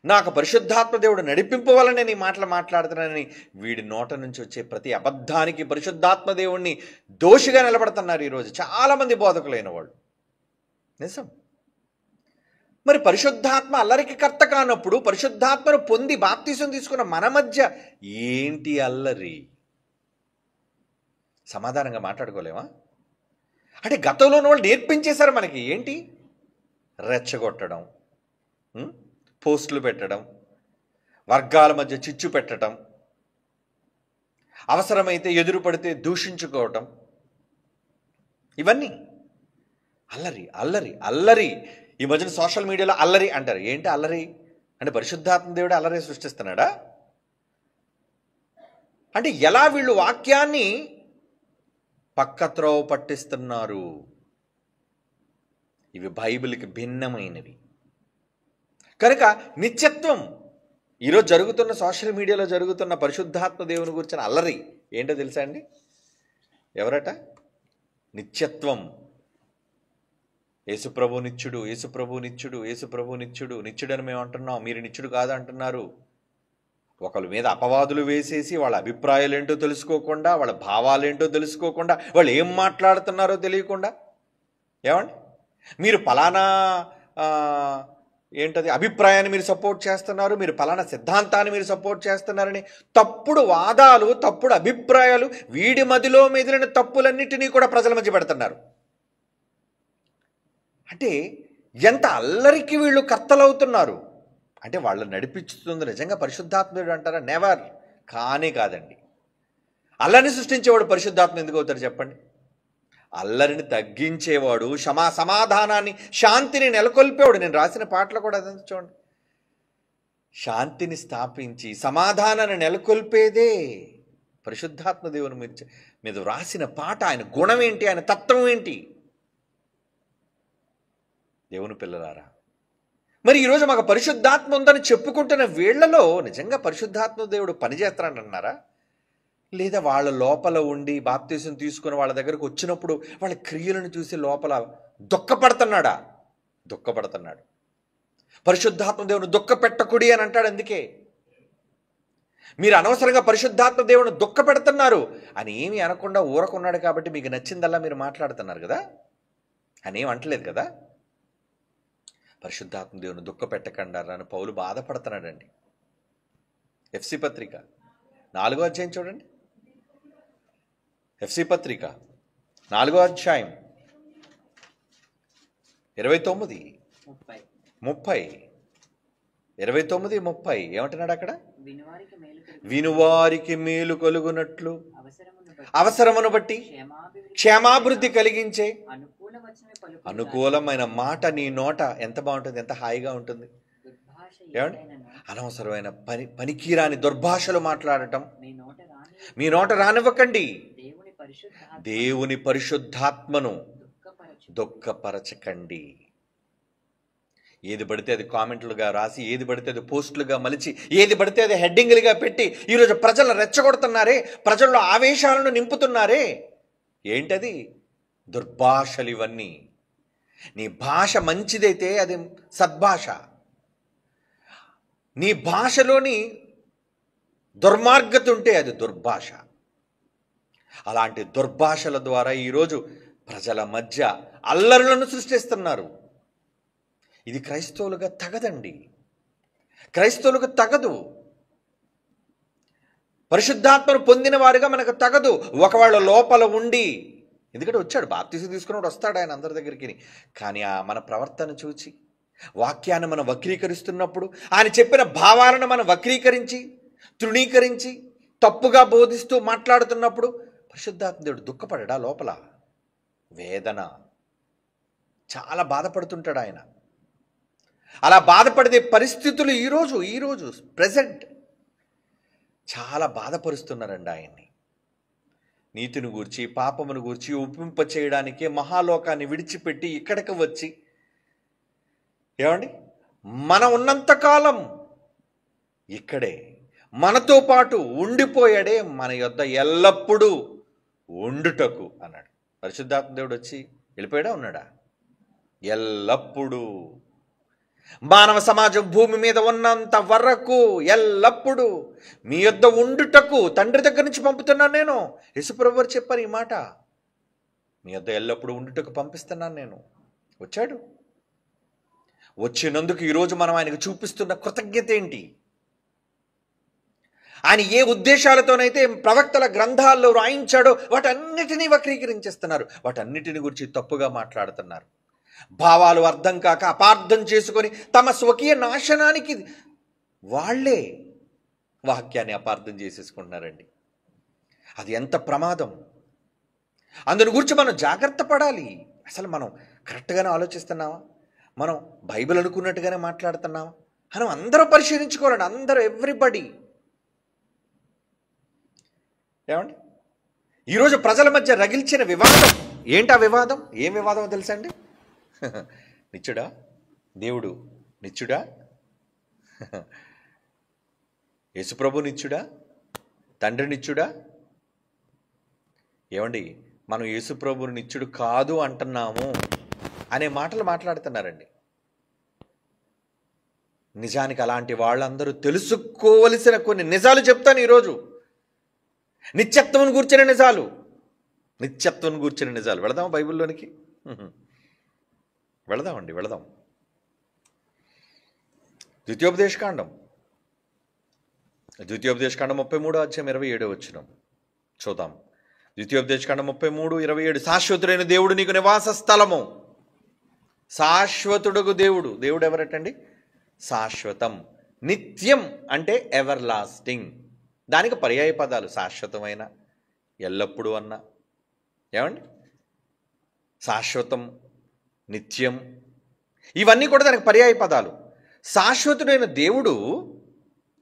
నాకు పరిశుద్ధాత్మ దేవుడు నడిపింపు వలన నేను ఈ మాటలు మాట్లాడుతున్నానని వీడి నోట నుంచి వచ్చే ప్రతి అబద్ధానికి పరిశుద్ధాత్మ దేవుణ్ణి దోషిగా నిలబడుతున్నారు ఈరోజు చాలామంది బోధకులైన వాళ్ళు. నిజం. మరి పరిశుద్ధాత్మ అల్లరికి కర్త కానప్పుడు పరిశుద్ధాత్మను పొంది బాప్తిసం తీసుకున్న మన మధ్య ఏంటి అల్లరి? సమాధానంగా మాట్లాడుకోలేమా? అంటే గతంలో వాళ్ళు నేర్పించేశారు మనకి. ఏంటి? రెచ్చగొట్టడం, పోస్టులు పెట్టడం, వర్గాల మధ్య చిచ్చు పెట్టడం, అవసరమైతే ఎదురు పడితే దూషించుకోవటం, ఇవన్నీ అల్లరి అల్లరి అల్లరి. ఈ మధ్యన సోషల్ మీడియాలో అల్లరి అంటారు. ఏంటి అల్లరి అంటే? పరిశుద్ధాత్మ దేవుడు అల్లరి సృష్టిస్తున్నాడా? అంటే ఎలా వీళ్ళు వాక్యాన్ని పక్కత్రోవ పట్టిస్తున్నారు? ఇవి బైబిల్కి భిన్నమైనవి కనుక నిత్యత్వం. ఈరోజు జరుగుతున్న సోషల్ మీడియాలో జరుగుతున్న పరిశుద్ధాత్మ దేవుని గురించిన అల్లరి ఏంటో తెలుసా అండి? ఎవరట? నిత్యత్వం. యేసుప్రభు నిత్యుడు, యేసుప్రభు నిత్యుడు, యేసుప్రభు నిత్యుడు. నిత్యుడని మేము అంటున్నాం, మీరు నిత్యుడు కాదు అంటున్నారు. ఒకరి మీద అపవాదులు వేసేసి వాళ్ళ అభిప్రాయాలు ఏంటో తెలుసుకోకుండా, వాళ్ళ భావాలు ఏంటో తెలుసుకోకుండా, వాళ్ళు ఏం మాట్లాడుతున్నారో తెలియకుండా, ఏమండి మీరు పలానా ఏంటది అభిప్రాయాన్ని మీరు సపోర్ట్ చేస్తున్నారు, మీరు పలానా సిద్ధాంతాన్ని మీరు సపోర్ట్ చేస్తున్నారని తప్పుడు వాదాలు, తప్పుడు అభిప్రాయాలు, వీడి మదిలో మెదిలిన తప్పులన్నిటినీ కూడా ప్రజల మధ్య పెడుతున్నారు. అంటే ఎంత అల్లరికి వీళ్ళు కర్తలవుతున్నారు అంటే వాళ్ళు నడిపిస్తుంది నిజంగా పరిశుద్ధాత్ముడు అంటారా? నెవర్. కానే కాదండి. అల్లరిని సృష్టించేవాడు పరిశుద్ధాత్మ ఎందుకు అవుతాడు చెప్పండి? అల్లరిని తగ్గించేవాడు, సమాధానాన్ని, శాంతిని నెలకొల్పేవాడు. నేను రాసిన పాటలు కూడా అదంతా చూడండి. శాంతిని స్థాపించి సమాధానాన్ని నెలకొల్పేదే పరిశుద్ధాత్మ దేవుని మీద రాసిన పాట. ఆయన గుణం ఏంటి, ఆయన తత్వం ఏంటి? దేవుని పిల్లలారా, మరి ఈరోజు మాకు పరిశుద్ధాత్మ ఉందని చెప్పుకుంటున్న వీళ్లలో నిజంగా పరిశుద్ధాత్మ దేవుడు పనిచేస్తానంటున్నారా? లేదా వాళ్ళ లోపల ఉండి బాప్తిసం తీసుకుని వాళ్ళ దగ్గరకు వచ్చినప్పుడు వాళ్ళ క్రియలను చూసి లోపల దుఃఖపడుతున్నాడా? దుఃఖపడుతున్నాడు. పరిశుద్ధాత్మ దేవుని దుఃఖపెట్టకుడి అని అంటాడు. అందుకే మీరు అనవసరంగా పరిశుద్ధాత్మ దేవుని దుఃఖపెడుతున్నారు అని ఏమీ అనకుండా ఊరకున్నాడు కాబట్టి మీకు నచ్చిందల్లా మీరు మాట్లాడుతున్నారు కదా, అని ఏం అంటలేదు కదా. పరిశుద్ధాత్మ దేవుని దుఃఖపెట్టకుండా అని పౌలు బాధపడుతున్నాడండి. ఎఫ్సి పత్రిక 4వ అధ్యాయం చూడండి. ఎఫ్సి పత్రిక 4వ అధ్యాయం 29, 30 ఏమంటున్నాడు అక్కడ? వినువారికి మేలు కలుగునట్లు అవసరమును బట్టి క్షేమాభివృద్ధి కలిగించే అనుకూలమైన మాట నీ నోట ఎంత బాగుంటుంది, ఎంత హాయిగా ఉంటుంది. ఏమండి? అనవసరమైన పనికిరాని దుర్భాషలు మాట్లాడటం మీ నోట రానివ్వకండి. దేవుని పరిశుద్ధాత్మను దుఃఖపరచకండి. ఏది పడితే అది కామెంట్లుగా రాసి, ఏది పడితే అది పోస్టులుగా మలిచి, ఏది పడితే అది హెడ్డింగ్లుగా పెట్టి ఈరోజు ప్రజలను రెచ్చగొడుతున్నారే, ప్రజల్లో ఆవేశాలను నింపుతున్నారే. ఏంటది? దుర్భాషలు ఇవన్నీ. నీ భాష మంచిదైతే అది సద్భాష. నీ భాషలోని దుర్మార్గత ఉంటే అది దుర్భాష. అలాంటి దుర్భాషల ద్వారా ఈరోజు ప్రజల మధ్య అల్లరులను సృష్టిస్తున్నారు. ఇది క్రైస్తవులుగా తగదండి, క్రైస్తవులకు తగదు. పరిశుద్ధాత్మను పొందిన వారిగా మనకు తగదు. ఒకవేళ లోపల ఉండి, ఎందుకంటే వచ్చాడు బాప్తిసం తీసుకున్నప్పుడు వస్తాడు ఆయన అందరి దగ్గరికి, కానీ మన ప్రవర్తన చూచి వాక్యాన్ని మనం వక్రీకరిస్తున్నప్పుడు, ఆయన చెప్పిన భావాలను మనం వక్రీకరించి తృణీకరించి తప్పుగా బోధిస్తూ మాట్లాడుతున్నప్పుడు పరిశుద్ధాత్మ దేవుడు దుఃఖపడడా? లోపల వేదన, చాలా బాధపడుతుంటాడు ఆయన. అలా బాధపడే పరిస్థితులు ఈరోజు ప్రెజెంట్ చాలా బాధపరుస్తున్నారండి ఆయన్ని. నీతిని గూర్చి పాపమును గూర్చి ఒప్పింప చేయడానికే మహాలోకాన్ని విడిచిపెట్టి ఇక్కడికి వచ్చి, ఏమండి, మనం ఉన్నంతకాలం ఇక్కడే మనతో పాటు ఉండిపోయాడే, మన యొద్ద ఎల్లప్పుడూ ఉండుటకు అన్నాడు. పరిశుద్ధాత్మ దేవుడు వచ్చి వెళ్ళిపోయాడా? ఉన్నాడా? ఎల్లప్పుడూ. మానవ సమాజం భూమి మీద ఉన్నంత వరకు ఎల్లప్పుడూ మీ యొద్ద ఉండుటకు తండ్రి దగ్గర నుంచి పంపుతున్నాను నేను. యేసుప్రభువు వారు చెప్పారు ఈ మాట, మీ యొద్ద ఎల్లప్పుడూ ఉండుటకు పంపిస్తున్నాను నేను. వచ్చాడు. వచ్చినందుకు ఈరోజు మనం ఆయనకు చూపిస్తున్న కృతజ్ఞత ఏంటి? ఆయన ఏ ఉద్దేశాలతోనైతే ప్రవక్తల గ్రంథాల్లో రాయించాడో వాటన్నిటినీ వక్రీకరించేస్తున్నారు, వాటన్నిటిని గురించి తప్పుగా మాట్లాడుతున్నారు. భావాలు అర్థం కాక అపార్థం చేసుకొని తమ స్వకీయ నాశనానికి వాళ్లే వాక్యాన్ని అపార్థం చేసేసుకుంటున్నారండి. అది ఎంత ప్రమాదం! అందుని గురించి మనం జాగ్రత్త పడాలి. అసలు మనం కరెక్ట్గానే ఆలోచిస్తున్నామా? మనం బైబిల్ అనుకున్నట్టుగానే మాట్లాడుతున్నామా? మనం అందరూ పరిశీలించుకోవాలండి, అందరూ, ఎవ్రీబడి. ఏమండి, ఈరోజు ప్రజల మధ్య రగిల్చిన వివాదం ఏంటి? ఆ వివాదం ఏం వివాదమో తెలుసా అండి? నిత్యుడా దేవుడు? నిత్యుడా? యేసుప్రభు నిత్యుడా? తండ్రి నిత్యుడా? ఏమండి, మనం యేసుప్రభుని నిత్యుడు కాదు అంటున్నాము అనే మాటలు మాట్లాడుతున్నారండి. నిజానికి అలాంటి వాళ్ళందరూ తెలుసుకోవలసిన కొన్ని నిజాలు చెప్తాను ఈరోజు. నిత్యత్వం గూర్చిన నిజాలు, నిత్యత్వం గూర్చిన నిజాలు. వెళదాం బైబిల్లోనికి, వెళదాం. ద్వితీయోపదేశకాండం 33వ అధ్యాయం 27వ వచనం చూద్దాం. ద్వితీయోపదేశకాండం 33:27. శాశ్వతుడైన దేవుడు నీకు నివాస స్థలము. శాశ్వతుడుగు దేవుడు. దేవుడు ఎవరటండి? శాశ్వతం. నిత్యం అంటే ఎవర్ లాస్టింగ్. దానికి పర్యాయ పదాలు శాశ్వతమైన, ఎల్లప్పుడూ అన్న. ఏమండి, శాశ్వతం, నిత్యం, ఇవన్నీ కూడా దానికి పర్యాయ పదాలు. శాశ్వతుడైన దేవుడు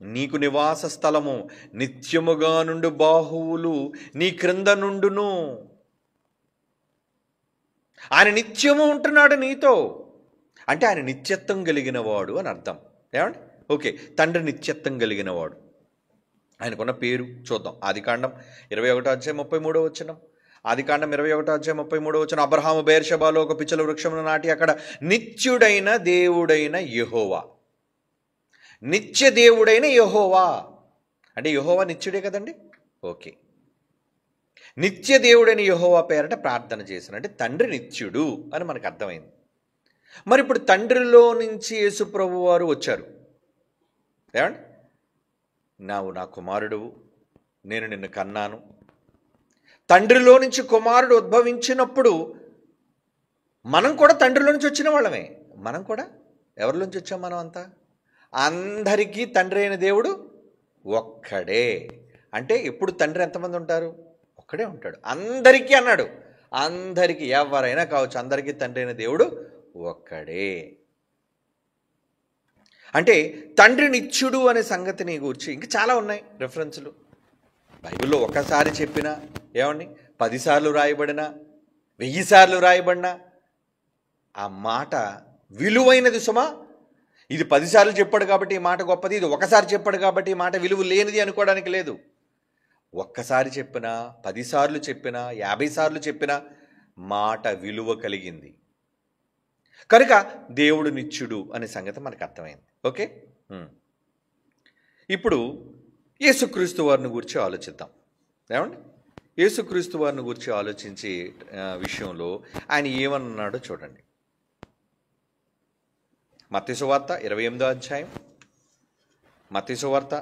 నీకు నివాస స్థలము, నిత్యముగా నుండి బాహువులు నీ క్రింద నుండును. ఆయన నిత్యము ఉంటున్నాడు నీతో, అంటే ఆయన నిత్యత్వం కలిగిన వాడు అని అర్థం. ఏమండి, ఓకే, తండ్రి నిత్యత్వం కలిగిన వాడు. ఆయనకున్న పేరు చూద్దాం. ఆదికాండం 21వ అధ్యాయం 33వ వచనం. ఆదికాండం 21వ అధ్యాయం 33వ వచనం. అబ్రహాము బెయేర్షెబాలో ఒక పిచ్చల వృక్షమును నాటి అక్కడ నిత్యుడైన దేవుడైన యెహోవా. నిత్య దేవుడైన యెహోవా అంటే యెహోవా నిత్యుడే కదండి. ఓకే, నిత్య దేవుడైన యెహోవా పేరట ప్రార్థన చేసిన, అంటే తండ్రి నిత్యుడు అని మనకు అర్థమైంది. మరి ఇప్పుడు తండ్రిలో నుంచి యేసుప్రభు వారు వచ్చారు. ఏమండి, నావు నా కుమారుడువు, నేను నిన్ను కన్నాను. తండ్రిలో నుంచి కుమారుడు ఉద్భవించినప్పుడు మనం కూడా తండ్రిలో నుంచి వచ్చిన వాళ్ళమే. మనం కూడా ఎవరిలోంచి వచ్చాం? మనం అంతా అందరికీ తండ్రి అయిన దేవుడు ఒక్కడే. అంటే ఇప్పుడు తండ్రి ఎంతమంది ఉంటారు? ఒక్కడే ఉంటాడు. అందరికీ అన్నాడు, అందరికీ, ఎవరైనా కావచ్చు, అందరికీ తండ్రి అయిన దేవుడు ఒక్కడే. అంటే తండ్రి నిత్యుడు అనే సంగతిని గురించి ఇంకా చాలా ఉన్నాయి రెఫరెన్సులు బైబిల్లో. ఒకసారి చెప్పినా, ఏమండి, 10 సార్లు రాయబడినా, 1000 సార్లు రాయబడినా ఆ మాట విలువైనది సుమా. ఇది 10 సార్లు చెప్పాడు కాబట్టి ఈ మాట గొప్పది, ఇది ఒకసారి చెప్పాడు కాబట్టి ఈ మాట విలువ లేనిది అనుకోవడానికి లేదు. ఒక్కసారి చెప్పినా, 10 సార్లు చెప్పినా, 50 సార్లు చెప్పినా మాట విలువ కలిగింది కనుక దేవుడు నిత్యుడు అనే సంగతి మనకు అర్థమైంది. ఓకే, ఇప్పుడు యేసుక్రీస్తు వారిని గురించి ఆలోచిద్దాం. ఏమండి, యేసుక్రీస్తు వారిని గురించి ఆలోచించే విషయంలో ఆయన ఏమన్నాడో చూడండి. మత్తయి సువార్త 28వ అధ్యాయం, మత్తయి సువార్త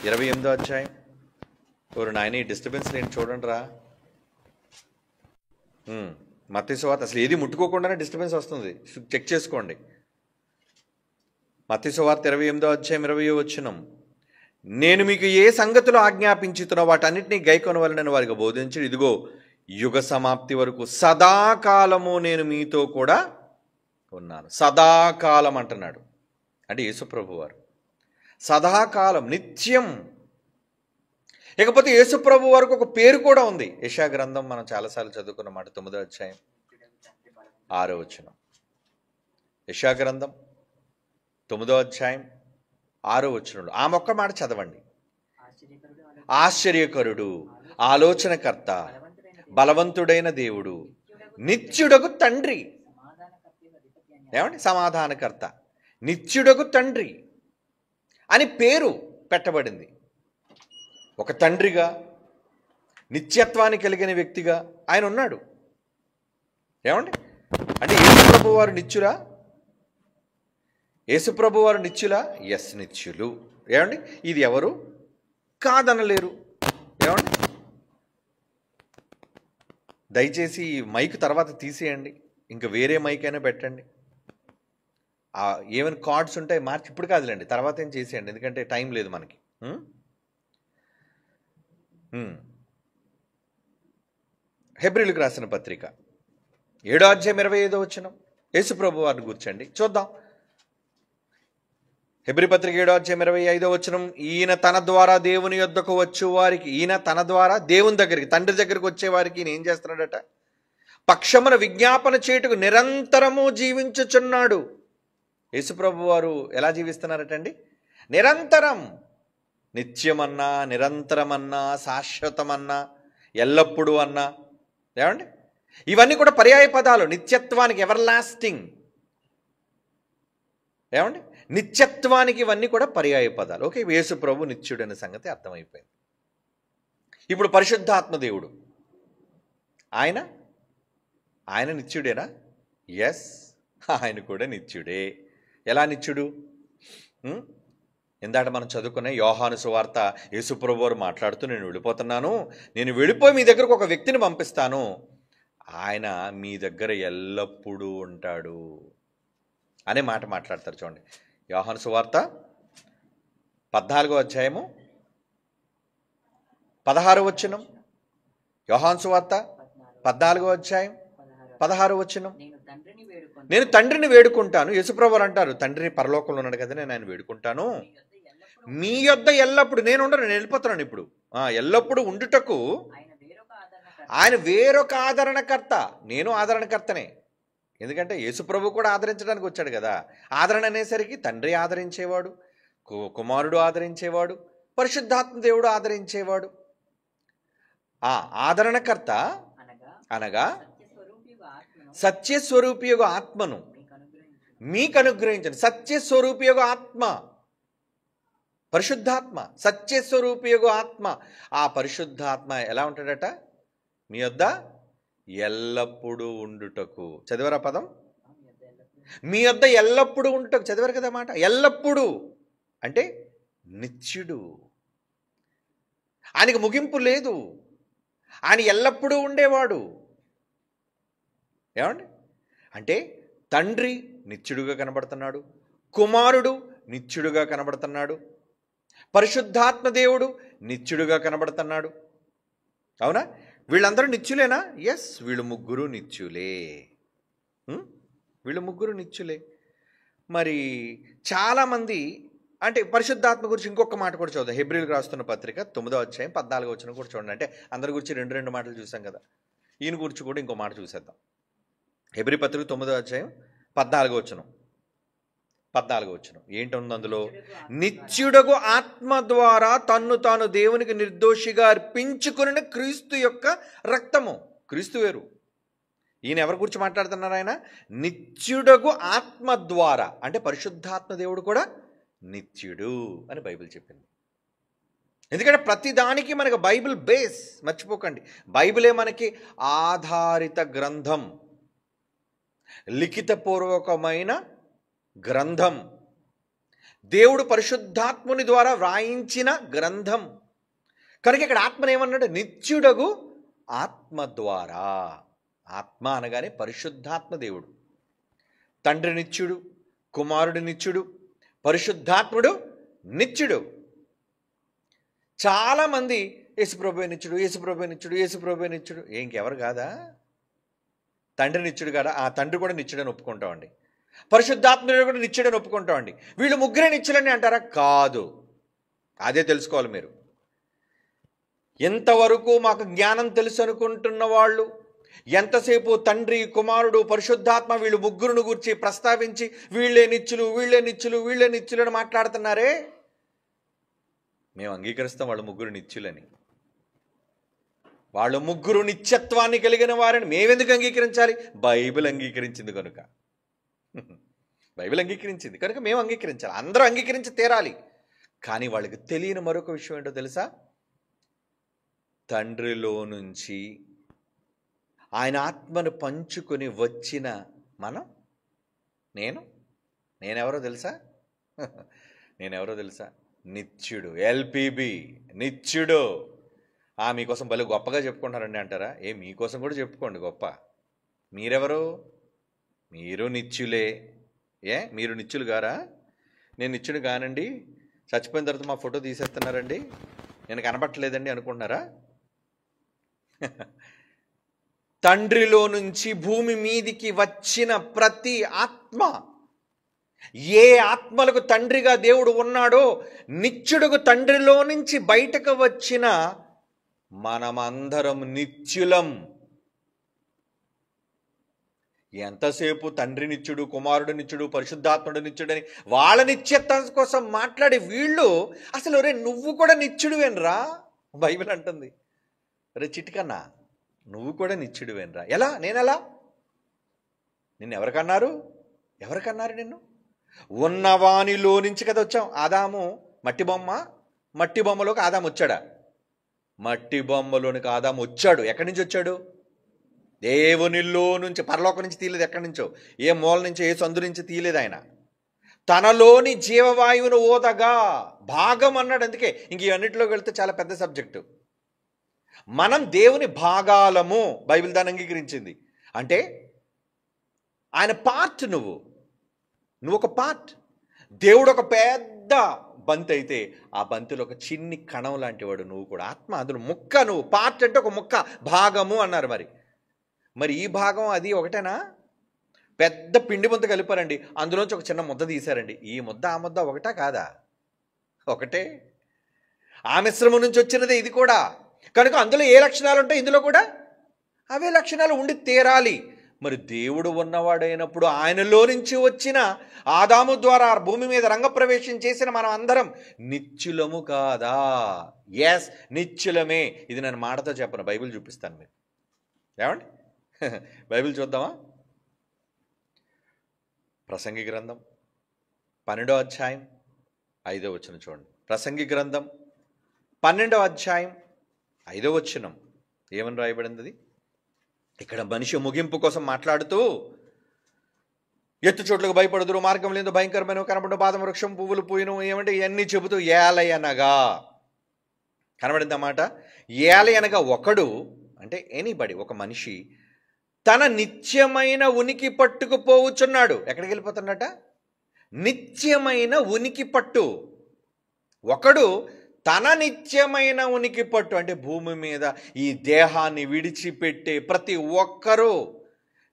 28వ అధ్యాయం. ఎవరు నాయన డిస్టర్బెన్స్ లేని చూడండి రా. మత్తయి సువార్త అసలు ఏది ముట్టుకోకుండానే డిస్టర్బెన్స్ వస్తుంది, చెక్ చేసుకోండి. మత్తయి సువార్త 28వ అధ్యాయం 20వ వచనం. నేను మీకు ఏ సంగతులు ఆజ్ఞాపించుతున్నా వాటన్నిటినీ గైకొనవలెనని వారికి బోధించి, ఇదిగో యుగ సమాప్తి వరకు సదాకాలము నేను మీతో కూడా ఉన్నాను. సదాకాలం అంటున్నాడు అంటే యేసుప్రభు వారు సదాకాలం, నిత్యం. ఇకపోతే యేసుప్రభు వారికి ఒక పేరు కూడా ఉంది. యెషయా గ్రంథం మనం చాలాసార్లు చదువుకున్న మాట, 9వ అధ్యాయం 6వ వచనం. యెషయా గ్రంథం 9వ అధ్యాయం 6వ వచనంలో ఆ మొక్క మాట చదవండి. ఆశ్చర్యకరుడు, ఆలోచనకర్త, బలవంతుడైన దేవుడు, నిత్యుడగు తండ్రి. ఏమండి, సమాధానకర్త, నిత్యుడగు తండ్రి అని పేరు పెట్టబడింది. ఒక తండ్రిగా, నిత్యత్వాన్ని కలిగిన వ్యక్తిగా ఆయన ఉన్నాడు. ఏమండి, అంటే యేసుప్రభు వారు నిత్యులా? యేసుప్రభు వారు నిత్యులా? ఎస్, నిత్యులు. ఏమండి, ఇది ఎవరు కాదనలేరు. ఏమండి, దయచేసి ఈ మైక్ తర్వాత తీసేయండి, ఇంకా వేరే మైక్ అయినా పెట్టండి. ఏమైనా కార్డ్స్ ఉంటాయి మార్చి, ఇప్పుడు కాదులేండి, తర్వాత ఏం చేసేయండి, ఎందుకంటే టైం లేదు మనకి. హెబ్రీయులకు రాసిన పత్రిక 7వ అధ్యాయం 25వ వచనం. యేసుప్రభు వారిని కూర్చోండి చూద్దాం. హెబ్రీ పత్రిక 7వ అధ్యాయం 25వ వచనం. ఈయన తన ద్వారా దేవుని యొద్దకు వచ్చు వారికి, ఈయన తన ద్వారా దేవుని దగ్గరికి, తండ్రి దగ్గరికి వచ్చే వారికి ఈయన ఏం చేస్తున్నాడట? పక్షమున విజ్ఞాపన చేయుటకు నిరంతరము జీవించుచున్నాడు. యేసుప్రభు వారు ఎలా జీవిస్తున్నారటండి? నిరంతరం. నిత్యమన్నా, నిరంతరమన్నా, శాశ్వతమన్నా, ఎల్లప్పుడూ అన్నా. ఏమండి, ఇవన్నీ కూడా పర్యాయ పదాలు నిత్యత్వానికి. Ever lasting. ఏమండి, నిత్యత్వానికి ఇవన్నీ కూడా పర్యాయ పదాలు. ఓకే, యేసు ప్రభు నిత్యుడు అనే సంగతి అర్థమైపోయింది. ఇప్పుడు పరిశుద్ధాత్మ దేవుడు, ఆయన నిత్యుడేనా? ఎస్, ఆయన కూడా నిత్యుడే. ఎలా నిత్యుడు? ఇందాక మనం చదువుకునే యోహాను సువార్త, యేసుప్రభు వారు మాట్లాడుతూ, నేను వెళ్ళిపోతున్నాను, నేను వెళ్ళిపోయి మీ దగ్గరకు ఒక వ్యక్తిని పంపిస్తాను, ఆయన మీ దగ్గర ఎల్లప్పుడూ ఉంటాడు అనే మాట మాట్లాడతారు. చూడండి, యోహాను సువార్త 14వ అధ్యాయము 16వ వచనం. యోహాను సువార్త 14వ అధ్యాయం 16వ వచనం. నేను తండ్రిని వేడుకుంటాను. యేసుప్రభు అంటారు, తండ్రిని పరలోకంలో ఉన్నాడు కదా, నేను ఆయన వేడుకుంటాను, మీ యొద్ద ఎల్లప్పుడు. నేను ఉండను, నేను వెళ్ళిపోతున్నాను ఇప్పుడు. ఎల్లప్పుడు ఉండుటకు ఆయన వేరొక ఆదరణకర్త. నేను ఆదరణకర్తనే, ఎందుకంటే యేసుప్రభు కూడా ఆదరించడానికి వచ్చాడు కదా. ఆదరణ అనేసరికి తండ్రి ఆదరించేవాడు, కుమారుడు ఆదరించేవాడు, పరిశుద్ధాత్మ దేవుడు ఆదరించేవాడు. ఆ ఆదరణకర్త అనగా సత్యస్వరూపియగు ఆత్మను మీకు అనుగ్రహించండి. సత్యస్వరూపియగు ఆత్మ, పరిశుద్ధాత్మ, సత్యస్వరూపియగు ఆత్మ. ఆ పరిశుద్ధాత్మ ఎలా ఉంటాడట? మీ వద్ద ఎల్లప్పుడూ ఉండుటకు. చదివారా పదం? మీ వద్ద ఎల్లప్పుడూ ఉండుటకు. చదివారు కదా మాట. ఎల్లప్పుడూ అంటే నిత్యుడు, ఆయనకు ముగింపు లేదు, ఆయన ఎల్లప్పుడూ ఉండేవాడు. ఏమండి, అంటే తండ్రి నిత్యుడుగా కనబడుతున్నాడు, కుమారుడు నిత్యుడుగా కనబడుతున్నాడు, పరిశుద్ధాత్మ దేవుడు నిత్యుడుగా కనబడుతున్నాడు. అవునా? వీళ్ళందరూ నిత్యులేనా? ఎస్, వీళ్ళు ముగ్గురు నిత్యులే. వీళ్ళు ముగ్గురు నిత్యులే. మరి చాలామంది అంటే పరిశుద్ధాత్మ గురించి ఇంకొక మాట కూడా చూద్దాం. హెబ్రీయులకు రాస్తున్న పత్రిక 9వ అధ్యాయం 14వ వచనం కూడా చూడండి. అంటే అందరి గురించి రెండు మాటలు చూసాం కదా, ఈయన గురించి కూడా ఇంకో మాట చూసేద్దాం. హెబ్రీ పత్రిక 9వ అధ్యాయం 14వ వచనం ఏంటుంది అందులో? నిత్యుడగు ఆత్మ ద్వారా తన్ను తాను దేవునికి నిర్దోషిగా అర్పించుకుని క్రీస్తు యొక్క రక్తము. క్రీస్తు వేరు, ఈయన ఎవరి గురించి మాట్లాడుతున్నారు? ఆయన నిత్యుడగు ఆత్మ ద్వారా, అంటే పరిశుద్ధాత్మ దేవుడు కూడా నిత్యుడు అని బైబిల్ చెప్పింది. ఎందుకంటే ప్రతి దానికి మనకు బైబిల్ బేస్, మర్చిపోకండి. బైబిలే మనకి ఆధారిత గ్రంథం, లిఖితపూర్వకమైన గ్రంథం, దేవుడు పరిశుద్ధాత్ముని ద్వారా వ్రాయించిన గ్రంథం. కనుక ఇక్కడ ఆత్మనేమన్నాడు? నిత్యుడగు ఆత్మ ద్వారా. ఆత్మ అనగానే పరిశుద్ధాత్మ దేవుడు. తండ్రి నిత్యుడు, కుమారుడు నిత్యుడు, పరిశుద్ధాత్ముడు నిత్యుడు. చాలామంది యేసుప్రభువే నిత్యుడు, యేసుప్రభువే నిత్యుడు, యేసుప్రభువే నిత్యుడు. ఇంకెవరు కాదా? తండ్రి నిత్యుడు కాదా? ఆ తండ్రి కూడా నిత్యుడని ఒప్పుకుంటామండి. పరిశుద్ధాత్ముడు కూడా నిత్యుడని ఒప్పుకుంటామండి. వీళ్ళు ముగ్గురే నిత్యులని అంటారా? కాదు. అదే తెలుసుకోవాలి మీరు. ఎంతవరకు మాకు జ్ఞానం తెలుసు అనుకుంటున్న వాళ్ళు ఎంతసేపు తండ్రి, కుమారుడు, పరిశుద్ధాత్మ వీళ్ళు ముగ్గురును గురించి ప్రస్తావించి వీళ్ళే నిత్యులు, వీళ్ళే నిత్యులు, వీళ్ళే నిత్యులు అని మాట్లాడుతున్నారే, మేము అంగీకరిస్తాం వాళ్ళు ముగ్గురు నిత్యులని. వాళ్ళు ముగ్గురు నిత్యత్వాన్ని కలిగిన వారిని మేమెందుకు అంగీకరించాలి? బైబిల్ అంగీకరించింది కనుక. బైబిల్ అంగీకరించింది కనుక మేము అంగీకరించాలి. అందరూ అంగీకరించి తీరాలి. కానీ వాళ్ళకి తెలియని మరొక విషయం ఏంటో తెలుసా? తండ్రిలో నుంచి ఆయన ఆత్మను పంచుకొని వచ్చిన నేనెవరో తెలుసా? నేనెవరో తెలుసా? నిత్యుడు, ఎల్పిబి, నిత్యుడు. మీకోసం భలే గొప్పగా చెప్పుకుంటారండి అంటారా? మీకోసం కూడా చెప్పుకోండి గొప్ప. మీరెవరు? మీరు నిత్యులే. మీరు నిత్యులు గారా? నేను నిత్యుడు కానండి, చచ్చిపోయిన తర్వాత మా ఫోటో తీసేస్తున్నారండి, నేను కనపట్టలేదండి అనుకుంటున్నారా? తండ్రిలో నుంచి భూమి మీదికి వచ్చిన ప్రతి ఆత్మ, ఏ ఆత్మలకు తండ్రిగా దేవుడు ఉన్నాడో, నిత్యుడుకు తండ్రిలో నుంచి బయటకు వచ్చిన మనమందరం నిత్యులం. ఎంతసేపు తండ్రి నిత్యుడు, కుమారుడు నిత్యుడు, పరిశుద్ధాత్ముడు నిత్యుడని వాళ్ళ నిత్యత్వం కోసం మాట్లాడి వీళ్ళు అసలు రే నువ్వు కూడా నిత్యుడువేనరా బైబిల్ అంటుంది. రే చిటికన్నా, నువ్వు కూడా నిత్యుడువేనరా. ఎలా? నేనెలా? నిన్ను ఎవరికన్నారు? నిన్ను? ఉన్నవానిలో నుంచి కదా వచ్చాం. ఆదాము మట్టి బొమ్మలోకి ఆదాము వచ్చాడా? మట్టి బొమ్మలోనికి ఆదాము వచ్చాడు. ఎక్కడి నుంచి వచ్చాడు? దేవునిలో నుంచి, పరలోకం నుంచి తీయలేదు. ఎక్కడి నుంచో, ఏ మూల నుంచో, ఏ సందు నుంచి తీయలేదు. ఆయన తనలోని జీవవాయువును ఓదగా భాగం అన్నాడు. అందుకే ఇంక ఇవన్నిటిలోకి వెళ్తే చాలా పెద్ద సబ్జెక్టు. మనం దేవుని భాగాలము, బైబిల్ దాన్ని అంగీకరించింది. అంటే ఆయన పార్ట్, నువ్వు ఒక పార్ట్. దేవుడు ఒక పెద్ద బంతి అయితే ఆ బంతిలో ఒక చిన్ని కణం లాంటి వాడు నువ్వు కూడా. ఆత్మ అందులో ముక్క, నువ్వు పార్ట్ అంటే ఒక ముక్క, భాగము అన్నారు. మరి ఈ భాగం అది ఒకటేనా? పెద్ద పిండి ముద్ద కలిపారండి, అందులోంచి ఒక చిన్న ముద్ద తీశారండి. ఈ ముద్ద ఆ ముద్ద ఒకటా కాదా? ఒకటే. ఆ మిశ్రమం నుంచి వచ్చినదే ఇది కూడా. కనుక అందులో ఏ లక్షణాలు ఉంటాయి, ఇందులో కూడా అవే లక్షణాలు ఉండి తీరాలి. మరి దేవుడు ఉన్నవాడైనప్పుడు ఆయనలో నుంచి వచ్చిన ఆదాము ద్వారా భూమి మీద రంగప్రవేశం చేసిన మనం అందరం నిత్యులము కాదా? ఎస్, నిత్యులమే. ఇది నేను మాటతో చెప్పను, బైబిల్ చూపిస్తాను మీరు. ఏమండి? బైబిల్ చూద్దామా? ప్రసంగి గ్రంథం 12వ అధ్యాయం 5వ వచనం చూడండి. ప్రసంగి గ్రంథం 12వ అధ్యాయం 5వ వచనం ఏమని రాయబడింది? ఇక్కడ మనిషి ముగింపు కోసం మాట్లాడుతూ, ఎత్తు చోట్లకు భయపడుదురు, మార్గం లేదు భయంకరమైన కనబడు, బాదం వృక్షం పువ్వులు పూయను, ఏమంటే ఇవన్నీ చెబుతూ ఏలయనగా కనబడిందన్నమాట. ఏలయనగా ఒకడు అంటే ఎనీబడి, ఒక మనిషి తన నిత్యమైన ఉనికి పట్టుకుపోవచ్చున్నాడు. ఎక్కడికి వెళ్ళిపోతున్నట? నిత్యమైన ఉనికి పట్టు. ఒకడు తన నిత్యమైన ఉనికి పట్టు అంటే భూమి మీద ఈ దేహాన్ని విడిచిపెట్టే ప్రతి ఒక్కరూ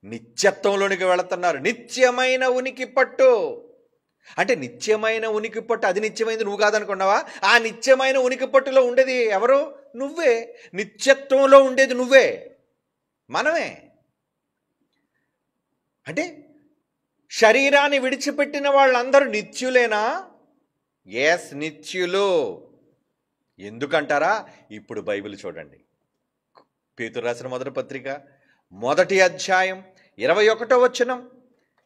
నిత్యత్వంలోనికి వెళుతున్నారు. నిత్యమైన ఉనికి పట్టు అంటే నిత్యమైన ఉనికి పట్టు. అది నిత్యమైనది నువ్వు కాదనుకున్నావా? ఆ నిత్యమైన ఉనికి పట్టులో ఉండేది ఎవరు? నువ్వే. నిత్యత్వంలో ఉండేది నువ్వే, మనమే. అంటే శరీరాన్ని విడిచిపెట్టిన వాళ్ళందరూ నిత్యులేనా? ఎస్, నిత్యులు. ఎందుకంటారా? ఇప్పుడు బైబిల్ చూడండి. పేతురు రాసిన మొదటి పత్రిక 1వ అధ్యాయం 21వ వచనం.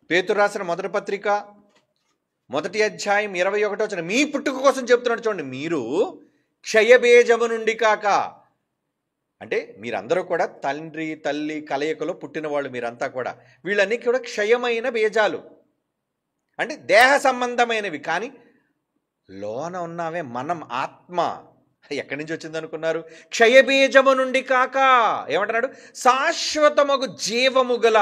పేతురు రాసిన మొదటి పత్రిక 1వ అధ్యాయం 21వ వచనం. మీ పుట్టుక కోసం చెప్తున్నాడు చూడండి. మీరు క్షయబీజము నుండి కాక. అంటే మీరందరూ కూడా తండ్రి తల్లి కలయికలో పుట్టిన వాళ్ళు, మీరంతా కూడా. వీళ్ళన్నీ కూడా క్షయమైన బీజాలు, అంటే దేహ సంబంధమైనవి. కానీ లోన ఉన్నావే మనం, ఆత్మ ఎక్కడి నుంచి వచ్చింది అనుకున్నారు? క్షయబీజము నుండి కాక. ఏమంటున్నాడు? శాశ్వతమగు జీవము గల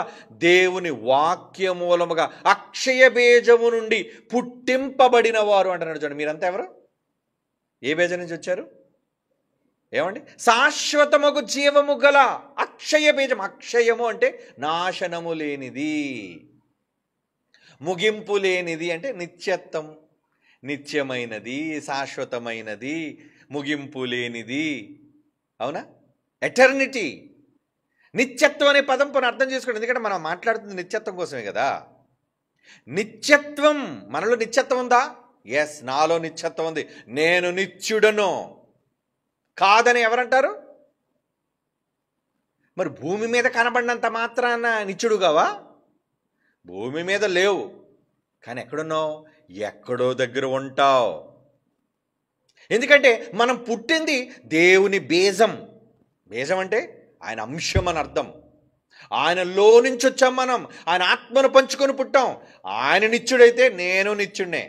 దేవుని వాక్యమూలముగా అక్షయ బీజము నుండి పుట్టింపబడిన వారు అంటున్నాడు. చూడండి, మీరంతా ఎవరు? ఏ బీజం నుంచి వచ్చారు? ఏమండి? శాశ్వతమగు జీవము గల అక్షయ బీజం. అక్షయము అంటే నాశనము లేనిది, ముగింపు లేనిది, అంటే నిత్యత్వం, నిత్యమైనది, శాశ్వతమైనది, ముగింపు లేనిది. అవునా? ఎటర్నిటీ. నిత్యత్వం అనే పదం పని అర్థం చేసుకోండి, ఎందుకంటే మనం మాట్లాడుతుంది నిత్యత్వం కోసమే కదా. నిత్యత్వం, మనలో నిత్యత్వం ఉందా? ఎస్, నాలో నిత్యత్వం ఉంది. నేను నిత్యుడను కాదని ఎవరంటారు? మరి భూమి మీద కనబడినంత మాత్రాన నిత్యుడు కావా? భూమి మీద లేవు, కానీ ఎక్కడున్నావు? ఎక్కడో దగ్గర ఉంటావు. ఎందుకంటే మనం పుట్టింది దేవుని బీజం. బీజం అంటే ఆయన అంశం అని అర్థం. ఆయనలో నుంచి వచ్చాం మనం. ఆయన ఆత్మను పంచుకొని పుట్టాం. ఆయన నిత్యుడైతే నేను నిత్యుడినే.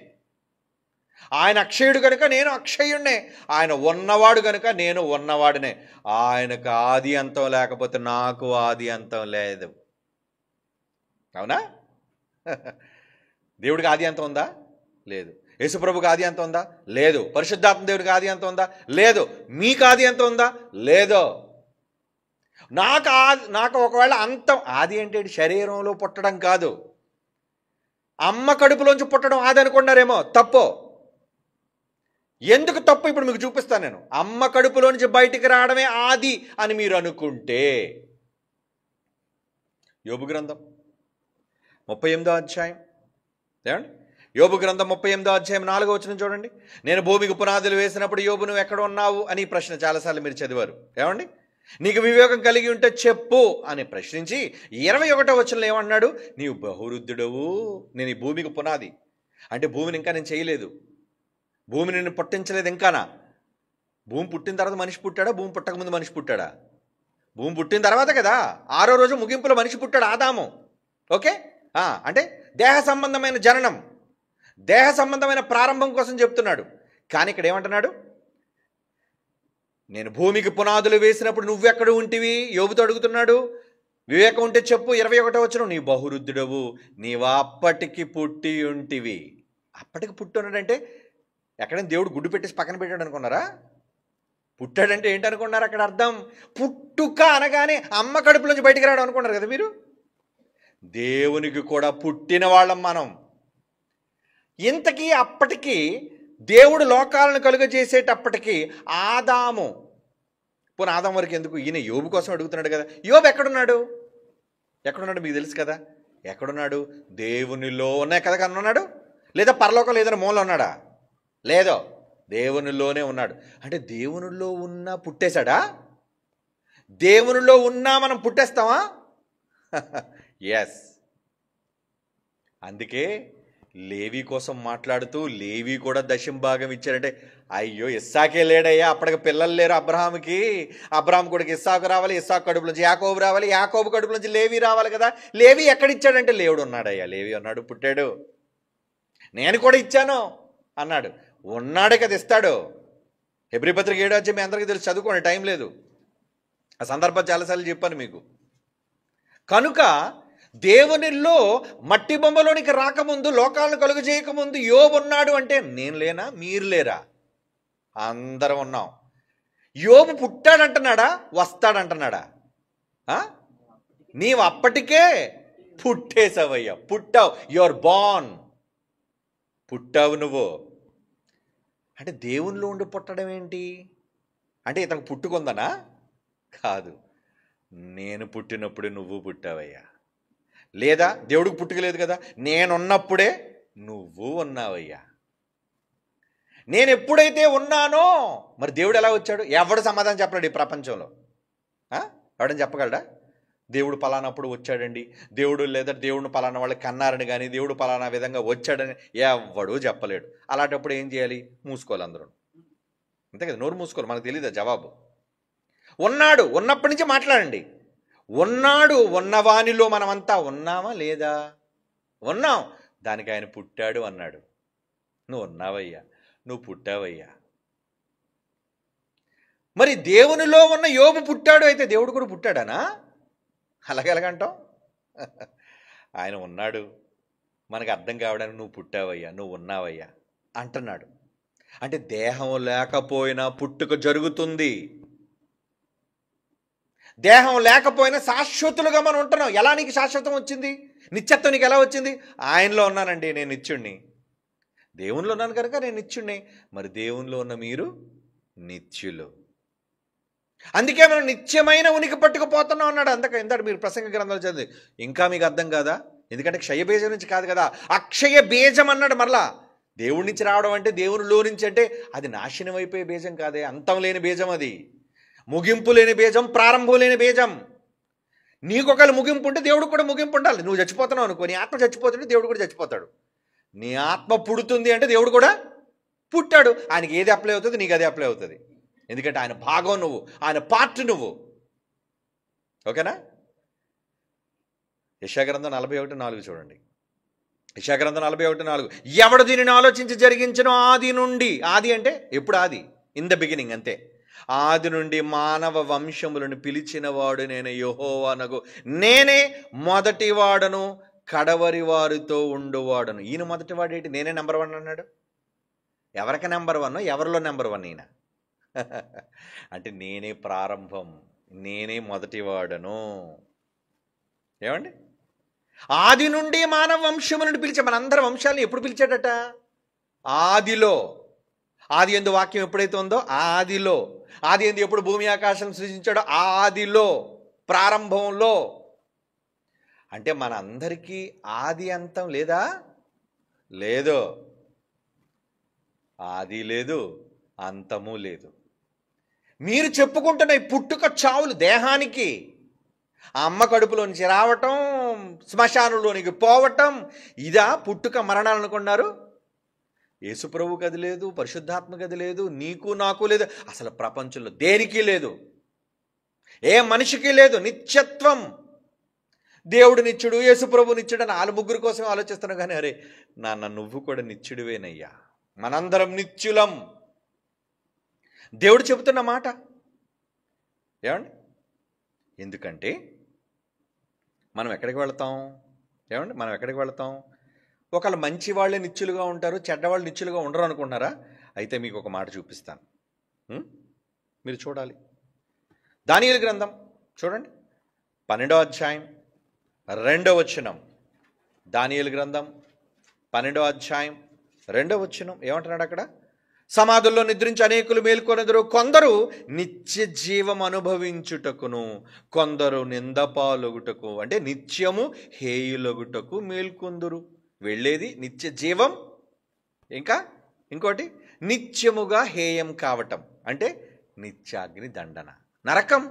ఆయన అక్షయుడు కనుక నేను అక్షయుడినే. ఆయన ఉన్నవాడు కనుక నేను ఉన్నవాడినే. ఆయనకు ఆది అంతం లేకపోతే నాకు ఆది అంతం లేదు. అవునా? దేవుడికి ఆది అంతం ఉందా? లేదు. యేసుప్రభుకి ఆది అంతం ఉందా? లేదు. పరిశుద్ధాత్మ దేవుడికి ఆది అంతం ఉందా? లేదు. మీకు ఆది అంతం ఉందా? లేదు. నాకు ఒకవేళ అంతం, ఆది అంటే శరీరంలో పుట్టడం కాదు, అమ్మ కడుపులోంచి పుట్టడం ఆది అనుకున్నారేమో. తప్పు. ఎందుకు తప్పు? ఇప్పుడు మీకు చూపిస్తాను నేను. అమ్మ కడుపులోంచి బయటికి రావడమే ఆది అని మీరు అనుకుంటే, యోబు గ్రంథం 38వ అధ్యాయం, ఏమండి? యోబు గ్రంథం 38వ అధ్యాయం 4వ వచనం చూడండి. నేను భూమికి పునాదులు వేసినప్పుడు యోబు నువ్వు ఎక్కడ ఉన్నావు అని ప్రశ్న చాలాసార్లు మీరు చదివారు. ఏమండి? నీకు వివేకం కలిగి ఉంటే చెప్పు అని ప్రశ్నించి 21వ వచనంలో ఏమన్నాడు? నీవు బహురుద్ధుడవు. నేను ఈ భూమికి పునాది అంటే భూమిని ఇంకా నేను చేయలేదు, భూమిని నేను పుట్టించలేదు ఇంకానా. భూమి పుట్టిన తర్వాత మనిషి పుట్టాడా? భూమి పుట్టకముందు మనిషి పుట్టాడా? భూమి పుట్టిన తర్వాత కదా. 6వ రోజు ముగింపులో మనిషి పుట్టాడు, ఆదాము. ఓకే, అంటే దేహ సంబంధమైన జననం, దేహ సంబంధమైన ప్రారంభం కోసం చెప్తున్నాడు. కానీ ఇక్కడ ఏమంటున్నాడు? నేను భూమికి పునాదులు వేసినప్పుడు నువ్వెక్కడ ఉంటివి? యోబుతో అడుగుతున్నాడు. వివేకం ఉంటే చెప్పు. 21వ వచనం, నీ బహురుద్ధుడవు, నీవు అప్పటికి పుట్టి ఉంటివి. అప్పటికి పుట్టి ఉన్నాడంటే ఎక్కడైనా దేవుడు గుడ్డు పెట్టేసి పక్కన పెట్టాడు అనుకున్నారా? పుట్టాడంటే ఏంటి అనుకున్నారు అక్కడ అర్థం? పుట్టుక అనగానే అమ్మ కడుపులోంచి బయటికి రావడం అనుకున్నారు కదా మీరు. దేవునికి కూడా పుట్టిన వాళ్ళం మనం. ఇంతకీ అప్పటికి దేవుడు లోకాలను కలుగజేసేటప్పటికి ఆదాము, పోనీ ఆదాం వరకు ఎందుకు, ఈయన యోబు కోసం అడుగుతున్నాడు కదా. యోబు ఎక్కడున్నాడు? ఎక్కడున్నాడు మీకు తెలుసు కదా. ఎక్కడున్నాడు? దేవునిలో ఉన్నాయి కదా కనున్నాడు. లేదా పరలోకంలో ఏదైనా మూల ఉన్నాడా? లేదో, దేవునిలోనే ఉన్నాడు. అంటే దేవునిలో ఉన్నా పుట్టేశాడా? దేవునిలో ఉన్నా మనం పుట్టేస్తామా? ఎస్. అందుకే లేవి కోసం మాట్లాడుతూ లేవి కూడా దశంభాగం ఇచ్చారంటే, అయ్యో ఇస్సాకే లేడయ్యా, అప్పటికి పిల్లలు లేరు అబ్రహాముకి. అబ్రహాం కొడుకు ఇస్సాకు రావాలి, ఇస్సాకు కడుపు నుంచి యాకోబు రావాలి, యాకోబు కడుపు నుంచి లేవి రావాలి కదా. లేవి ఎక్కడిచ్చాడంటే, లేవుడు ఉన్నాడయ్యా, లేవి ఉన్నాడు, పుట్టాడు, నేను కూడా ఇచ్చాను అన్నాడు. ఉన్నాడే కదా ఇస్తాడు. హెబ్రీ పత్రిక 7వ అధ్యాయం మీ అందరికీ తెలుసు, చదువుకోండి, టైం లేదు. ఆ సందర్భం చాలాసార్లు చెప్పాను మీకు. కనుక దేవునిలో మట్టి బొమ్మలోనికి రాకముందు, లోకాలను కలుగజేయకముందు యోబు ఉన్నాడు అంటే నేను లేనా? మీరు లేరా? అందరం ఉన్నాం. యోబు పుట్టాడంటున్నాడా? వస్తాడంటున్నాడా? నీవు అప్పటికే పుట్టేసావయ్యా, పుట్టావు. Your born. పుట్టావు నువ్వు. అంటే దేవునిలో ఉండి పుట్టడం ఏంటి అంటే ఇతను పుట్టుకుందనా? కాదు, నేను పుట్టినప్పుడు నువ్వు పుట్టావయ్యా. లేదా దేవుడికి పుట్టుకలేదు కదా, నేనున్నప్పుడే నువ్వు ఉన్నావయ్యా. నేను ఎప్పుడైతే ఉన్నానో మరి దేవుడు ఎలా వచ్చాడు? ఎవడు సమాధానం చెప్పలేడు ఈ ప్రపంచంలో. ఎవడని చెప్పగలడా? దేవుడు పలానప్పుడు వచ్చాడండి, దేవుడు లేదా దేవుడిని పలానా వాళ్ళు కన్నారని కానీ దేవుడు పలానా విధంగా వచ్చాడని ఎవడూ చెప్పలేడు. అలాంటప్పుడు ఏం చేయాలి? మూసుకోవాలి అందరూ. అంతే కదా, నోరు మూసుకోవాలి, మనకు తెలియదా జవాబు? ఉన్నాడు, ఉన్నప్పటి నుంచి మాట్లాడండి. ఉన్నాడు, ఉన్నవానిలో మనమంతా ఉన్నామా లేదా? ఉన్నాం. దానికి ఆయన పుట్టాడు అన్నాడు. నువ్వు ఉన్నావయ్యా, నువ్వు పుట్టావయ్యా. మరి దేవునిలో ఉన్న యోబు పుట్టాడు, అయితే దేవుడు కూడా పుట్టాడనా? అలాగెలాగంటాం? ఆయన ఉన్నాడు, మనకు అర్థం కావడానికి నువ్వు పుట్టావయ్యా, నువ్వు ఉన్నావయ్యా అంటున్నాడు. అంటే దేహం లేకపోయినా పుట్టుక జరుగుతుంది. దేహం లేకపోయినా శాశ్వతులుగా మనం ఉంటున్నాం. ఎలా నీకు శాశ్వతం వచ్చింది? నిత్యత్వం నీకు ఎలా వచ్చింది? ఆయనలో ఉన్నానండి, నేను నిత్యుణ్ణి. దేవునిలో ఉన్నాను కనుక నేను నిత్యుణ్ణి. మరి దేవునిలో ఉన్న మీరు నిత్యులు. అందుకే మనం నిత్యమైన ఉనికి పట్టుకుపోతున్నాం అన్నాడు. ఇందాక మీరు ప్రసంగ గ్రంథాలు చదివి ఇంకా మీకు అర్థం కాదా? ఎందుకంటే క్షయ బీజం నుంచి కాదు కదా, అక్షయ బీజం అన్నాడు. మరలా దేవుడి నుంచి రావడం అంటే, దేవునిలో నుంచి అంటే అది నాశనం అయిపోయే బీజం కాదే, అంతం లేని బీజం. అది ముగింపు లేని బీజం, ప్రారంభం లేని బీజం. నీకు ఒకవేళ ముగింపు ఉంటే దేవుడికి కూడా ముగింపు ఉండాలి. నువ్వు చచ్చిపోతున్నావు అనుకో, నీ ఆత్మ చచ్చిపోతుంటే దేవుడు కూడా చచ్చిపోతాడు. నీ ఆత్మ పుడుతుంది అంటే దేవుడు కూడా పుట్టాడు. ఆయనకి ఏది అప్లై అవుతుంది, నీకు అదే అప్లై అవుతుంది. ఎందుకంటే ఆయన భాగం నువ్వు, ఆయన పార్ట్ నువ్వు. ఓకేనా? యెషయా గ్రంథం 41:4 చూడండి. యెషయా గ్రంథం 41:4, ఎవడు దీనిని ఆలోచించి జరిగించను ఆది నుండి. ఆది అంటే ఎప్పుడు? ఆది, ఇన్ ద బిగినింగ్, అంతే. ఆది నుండి మానవ వంశములను పిలిచిన వాడు నేను యెహోవానగు, నేనే మొదటివాడను, కడవరి వారితో ఉండువాడను. ఈయన మొదటివాడు ఏంటి? నేనే నెంబర్ 1 అన్నాడు. ఎవరికి నెంబర్ 1? ఎవరిలో నెంబర్ 1 ఈయన? అంటే నేనే ప్రారంభం, నేనే మొదటివాడను. ఏమండి? ఆది నుండి మానవ వంశములను పిలిచే, మనందరి వంశాలను ఎప్పుడు పిలిచాడట? ఆదిలో. ఆది యందు వాక్యం ఎప్పుడైతే ఉందో ఆదిలో. ఆది యందు ఎప్పుడు భూమి ఆకాశం సృజించాడో ఆదిలో, ప్రారంభంలో. అంటే మన అందరికీ ఆది అంతం లేదా? లేదు. ఆది లేదు, అంతము లేదు. మీరు చెప్పుకుంటున్న ఈ పుట్టుక చావులు దేహానికి, ఆ అమ్మ కడుపులో నుంచి రావటం, శ్మశానంలోనికి పోవటం, ఇదా పుట్టుక మరణాలు అనుకున్నారు? యేసుప్రభుకి అది లేదు, పరిశుద్ధాత్మకి అది లేదు, నీకు నాకు లేదు, అసలు ప్రపంచంలో దేనికి లేదు, ఏ మనిషికి లేదు. నిత్యత్వం. దేవుడు నిత్యుడు, యేసుప్రభు నిత్యుడు అని వాళ్ళ ముగ్గురు కోసం ఆలోచిస్తున్నావు. కానీ అరే నాన్న, నువ్వు కూడా నిత్యుడివేనయ్యా, మనందరం నిత్యులం. దేవుడు చెబుతున్న మాట. ఏమండి? ఎందుకంటే మనం ఎక్కడికి వెళతాం? ఏమండి? మనం ఎక్కడికి వెళతాం? ఒకళ్ళు మంచి వాళ్ళే నిత్యులుగా ఉంటారు, చెడ్డవాళ్ళు నిత్యులుగా ఉండరు అనుకుంటున్నారా? అయితే మీకు ఒక మాట చూపిస్తాను, మీరు చూడాలి. దానియేలు గ్రంథం చూడండి, 12వ అధ్యాయం 2వ వచనం. దానియేలు గ్రంథం 12వ అధ్యాయం 2వ వచనం ఏమంటున్నాడు అక్కడ? సమాధుల్లో నిద్రించి అనేకులు మేల్కొనెదరు, కొందరు నిత్య జీవం అనుభవించుటకును, కొందరు నిందపాలొగుటకు, అంటే నిత్యము హేయులొగుటకు మేల్కొందురు. వెళ్ళేది నిత్య జీవం, ఇంకా ఇంకోటి నిత్యముగా హేయం కావటం, అంటే నిత్యాగ్ని దండన, నరకం.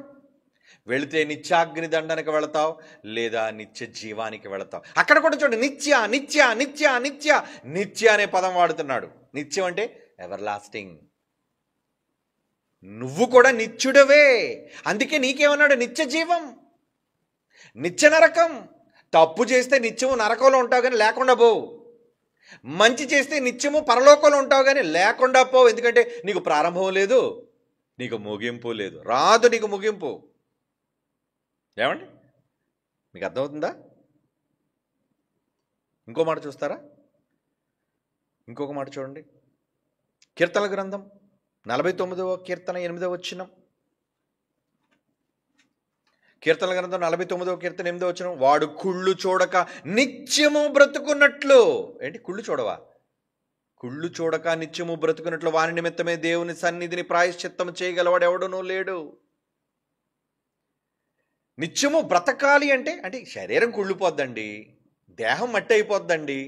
వెళితే నిత్యాగ్ని దండనకి వెళతావు, లేదా నిత్య జీవానికి వెళతావు. అక్కడ కూడా చూడండి, నిత్య నిత్య నిత్య నిత్య నిత్య అనే పదం వాడుతున్నాడు. నిత్యం అంటే ఎవర్ లాస్టింగ్. నువ్వు కూడా నిత్యుడవే. అందుకే నీకేమన్నాడు? నిత్య జీవం, నిత్య నరకం. తప్పు చేస్తే నిత్యము నరకంలో ఉంటావు కానీ లేకుండా పోవు. మంచి చేస్తే నిత్యము పరలోకంలో ఉంటావు కానీ లేకుండా పోవు. ఎందుకంటే నీకు ప్రారంభం లేదు, నీకు ముగింపు లేదు. రాదు నీకు ముగింపు. ఏమండి? మీకు అర్థమవుతుందా? ఇంకో మాట చూస్తారా? ఇంకొక మాట చూడండి, కీర్తనల గ్రంథం 49వ కీర్తన 8వ వచనం. కీర్తనల గ్రంథం 49వ కీర్తన 8వ వచనం, వాడు కుళ్ళు చూడక నిత్యము బ్రతుకున్నట్లు. ఏంటి? కుళ్ళు చూడవా? కుళ్ళు చూడక నిత్యము బ్రతుకున్నట్లు వాని నిమిత్తమే దేవుని సన్నిధిని ప్రాయశ్చిత్తము చేయగలవాడు ఎవడనూ లేడు. నిత్యము బ్రతకాలి అంటే శరీరం కుళ్ళిపోద్దండి, దేహం మట్టి అయిపోద్దండి.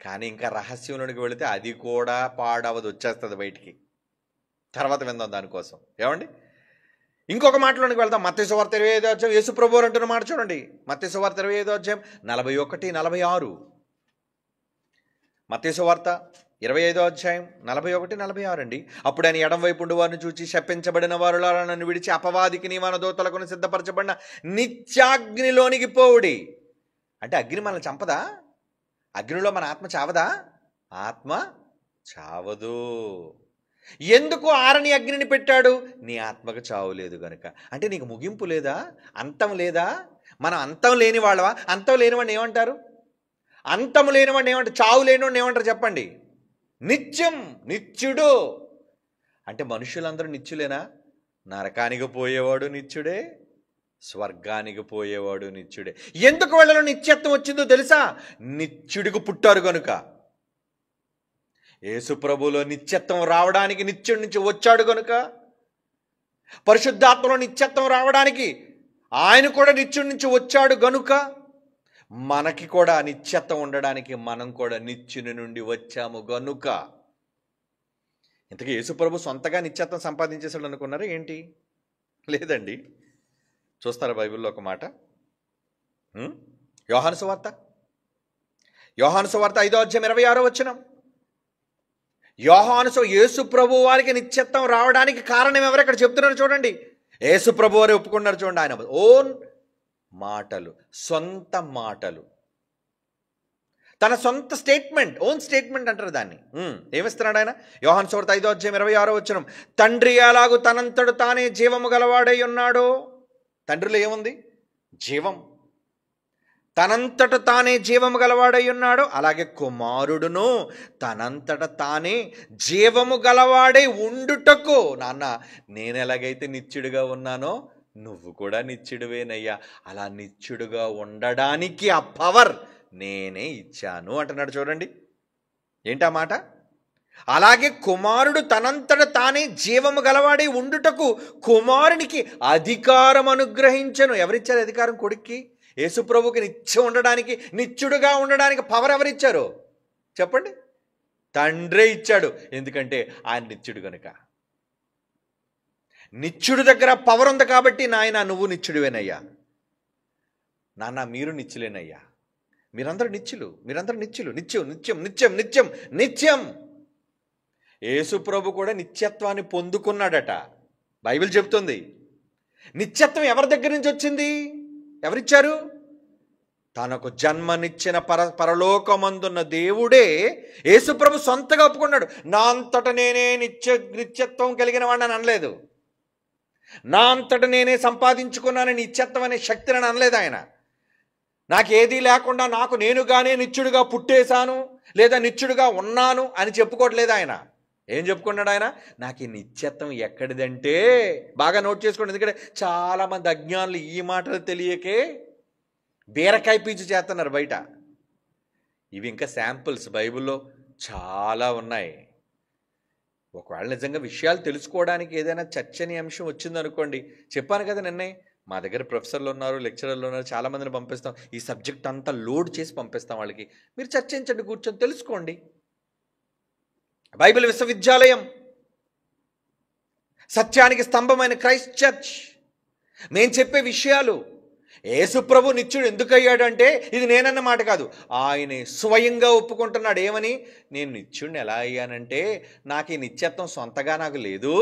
కానీ ఇంకా రహస్యంలోనికి వెళితే అది కూడా పాడవదు, వచ్చేస్తుంది బయటికి. తర్వాత విందాం దానికోసం. ఏమండి? ఇంకొక మాటలోనికి వెళ్దాం. మత్తయి సువార్త 25వ అధ్యాయం, యేసుప్రభువు అంటున్న మాట చూడండి. మత్తయి సువార్త 25వ అధ్యాయం 41, 46. మత్తయి సువార్త 25వ అధ్యాయం 41-46 అండి. అప్పుడు ఆయన ఎడం వైపు ఉండి వారిని చూచి, శపించబడిన వారులారా, నన్ను విడిచి అపవాదికి నీ వనదూతలకు సిద్ధపరచబడిన నిత్యాగ్నిలోనికి పోవుడి. అంటే అగ్ని మనల్ని చంపదా? అగ్నిలో మన ఆత్మ చావదా? ఆత్మ చావదు. ఎందుకు ఆరని అగ్నిని పెట్టాడు? నీ ఆత్మకు చావు లేదు గనుక. అంటే నీకు ముగింపు లేదా? అంతం లేదా? మనం అంతం లేని వాళ్ళవా? అంతం లేనివాడిని ఏమంటారు? అంతము లేనివాడిని ఏమంటారు? చావు లేనివాడిని ఏమంటారు చెప్పండి? నిత్యం, నిత్యుడు. అంటే మనుషులందరూ నిత్యులేనా? నరకానికి పోయేవాడు నిత్యుడే, స్వర్గానికి పోయేవాడు నిత్యుడే. ఎందుకు వాళ్ళలో నిత్యత్వం వచ్చిందో తెలుసా? నిత్యుడికి పుట్టారు కనుక. యేసుప్రభులో నిత్యత్వం రావడానికి నిత్యుడి నుంచి వచ్చాడు కనుక, పరిశుద్ధాత్మలో నిత్యత్వం రావడానికి ఆయన కూడా నిత్యుడి నుంచి వచ్చాడు గనుక, మనకి కూడా నిత్యత్వం ఉండడానికి మనం కూడా నిత్యుని నుండి వచ్చాము గనుక. ఇంతకీ యేసుప్రభు సొంతగా నిత్యత్వం సంపాదించేసాడు అనుకున్నారా ఏంటి? లేదండి. చూస్తారా బైబిల్లో ఒక మాట? యోహాను సువార్త 5వ అధ్యాయం 26వ వచనం. యేసు ప్రభు వారికి నిత్యత్వం రావడానికి కారణం ఎవరు ఇక్కడ చెప్తున్నారు చూడండి. యేసు ప్రభు వారు ఒప్పుకున్నారు చూడండి. ఆయన ఓన్ మాటలు, సొంత మాటలు, తన సొంత స్టేట్మెంట్, ఓన్ స్టేట్మెంట్ అంటారు దాన్ని. ఏమిస్తున్నాడు ఆయన? యోహాను సువార్త 5వ అధ్యాయం 26వ వచనం. తండ్రి ఎలాగూ తనంతడు తానే జీవము గలవాడై ఉన్నాడో. తండ్రిలో ఏముంది? జీవం. తనంతట తానే జీవము గలవాడై ఉన్నాడు, అలాగే కుమారుడును తనంతట తానే జీవము గలవాడై ఉండుటకు. నాన్న, నేను ఎలాగైతే నిత్యుడిగా ఉన్నానో నువ్వు కూడా నిత్యుడివేనయ్యా. అలా నిత్యుడిగా ఉండడానికి ఆ పవర్ నేనే ఇచ్చాను అంటున్నాడు చూడండి. ఏంటా మాట? అలాగే కుమారుడు తనంతట తానే జీవము గలవాడై ఉండుటకు కుమారునికి అధికారం అనుగ్రహించను. ఎవరిచ్చారు అధికారం? కొడుక్కి. యేసుప్రభుకి నిత్యం ఉండడానికి, నిత్యుడుగా ఉండడానికి పవర్ ఎవరిచ్చారు చెప్పండి? తండ్రే ఇచ్చాడు. ఎందుకంటే ఆయన నిత్యుడు కనుక. నిత్యుడి దగ్గర పవర్ ఉంది కాబట్టి, నాయన నువ్వు నిత్యుడివేనయ్యా, నాన్న మీరు నిత్యులేనయ్యా, మీరందరూ నిత్యులు, మీరందరూ నిత్యులు. నిత్యం, నిత్యం, నిత్యం, నిత్యం, నిత్యం. యేసుప్రభు కూడా నిత్యత్వాన్ని పొందుకున్నాడట. బైబిల్ చెప్తుంది. నిత్యత్వం ఎవరి దగ్గర నుంచి వచ్చింది? ఎవరిచ్చారు? తనకు జన్మనిచ్చిన పరలోకమందున్న దేవుడే యేసుప్రభు సొంతగా ఒప్పుకున్నాడు. నా అంతట నేనే నిత్యత్వం కలిగిన వాడిని అనలేదు. నా అంతట నేనే సంపాదించుకున్నాను నిత్యత్వం అనే శక్తిని అనలేదు ఆయన. నాకేదీ లేకుండా నాకు నేనుగానే నిత్యుడిగా పుట్టేశాను లేదా నిత్యుడిగా ఉన్నాను అని చెప్పుకోవట్లేదు ఆయన. ఏం చెప్పుకున్నాడు ఆయన? నాకు ఈ నిత్యత్వం ఎక్కడిదంటే, బాగా నోట్ చేసుకోండి, ఎందుకంటే చాలామంది అజ్ఞానులు ఈ మాటలు తెలియకే బీరకాయ పీచు చేస్తున్నారు బయట. ఇవి ఇంకా శాంపుల్స్, బైబిల్లో చాలా ఉన్నాయి. ఒకవేళ నిజంగా విషయాలు తెలుసుకోవడానికి ఏదైనా చర్చనీయాంశం వచ్చిందనుకోండి, చెప్పాను కదా నిన్నే, మా దగ్గర ప్రొఫెసర్లు ఉన్నారు, లెక్చరర్లు ఉన్నారు, చాలామందిని పంపిస్తాం. ఈ సబ్జెక్ట్ అంతా లోడ్ చేసి పంపిస్తాం వాళ్ళకి. మీరు చర్చించండి, కూర్చొని తెలుసుకోండి. బైబిల్ విశ్వవిద్యాలయం, సత్యానికి స్తంభమైన క్రైస్ట్ చర్చ్, నేను చెప్పే విషయాలు. యేసుప్రభు నిత్యుడు ఎందుకు అయ్యాడు అంటే, ఇది నేనన్న మాట కాదు, ఆయనే స్వయంగా ఒప్పుకుంటున్నాడు. ఏమని? నేను నిత్యుడిని ఎలా అయ్యానంటే, నాకు ఈ నిత్యత్వం సొంతగా నాకు లేదు.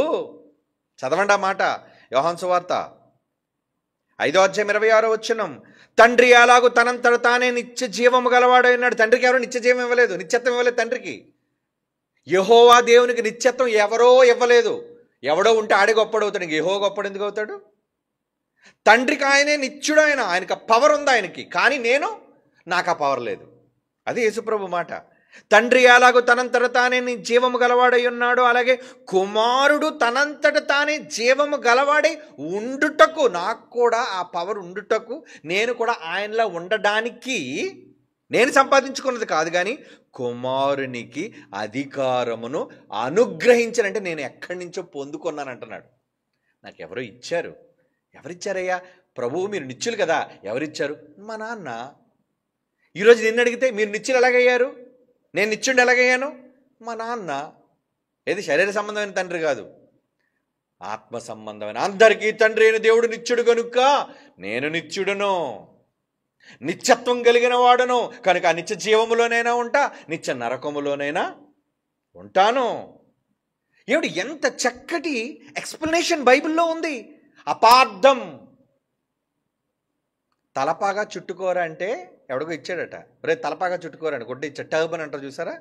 చదవండి ఆ మాట. యోహాను సువార్త 5వ అధ్యాయం 26వ వచనం. తండ్రి ఎలాగూ తనంతట తానే నిత్య జీవము గలవాడై ఉన్నాడు. తండ్రికి ఎవరు నిత్య జీవం ఇవ్వలేదు, నిత్యత్వం ఇవ్వలేదు తండ్రికి. యెహోవా దేవునికి నిత్యత్వం ఎవరో ఇవ్వలేదు. ఎవడో ఉంటే ఆడే గొప్పడవుతాడు. యెహోవా గొప్పడు ఎందుకు అవుతాడు? తండ్రికి ఆయనే నిత్యుడు. ఆయనకు ఆ పవర్ ఉంది ఆయనకి, కానీ నాకు ఆ పవర్ లేదు. అది యేసుప్రభు మాట. తండ్రి ఎలాగో తనంతట తానే జీవము గలవాడై ఉన్నాడు, అలాగే కుమారుడు తనంతట తానే జీవము గలవాడై ఉండుటకు, నాకు కూడా ఆ పవర్ ఉండుటకు, నేను కూడా ఆయనలా ఉండడానికి నేను సంపాదించుకున్నది కాదు, కానీ కుమారునికి అధికారమును అనుగ్రహించానంటే నేను ఎక్కడి నుంచో పొందుకున్నాను అంటున్నాడు. నాకు ఎవరో ఇచ్చారు. ఎవరిచ్చారయ్యా? ప్రభువు మీరు నిత్యులు కదా. ఎవరిచ్చారు? మా నాన్న. ఈరోజు నిన్ను అడిగితే మీరు నిత్యులు ఎలాగయ్యారు, నేను నిత్యుడిని ఎలాగయ్యాను? మా నాన్న. ఏది శరీర సంబంధమైన తండ్రి కాదు, ఆత్మ సంబంధమైన. అందరికీ తండ్రి అయిన దేవుడు నిత్యుడు కనుక నేను నిత్యుడును, నిత్యత్వం కలిగిన వాడును కనుక నిత్య జీవములోనైనా ఉంటా, నిత్య నరకములోనైనా ఉంటాను. ఏమిటి ఎంత చక్కటి ఎక్స్ప్లెనేషన్ బైబిల్లో ఉంది. అపార్థం. తలపాగా చుట్టుకోరా అంటే ఎవడికో ఇచ్చాడట. రే తలపాగా చుట్టుకోరా అని గుడ్డ ఇచ్చాడు. టర్బన్ అంటారు చూసారా,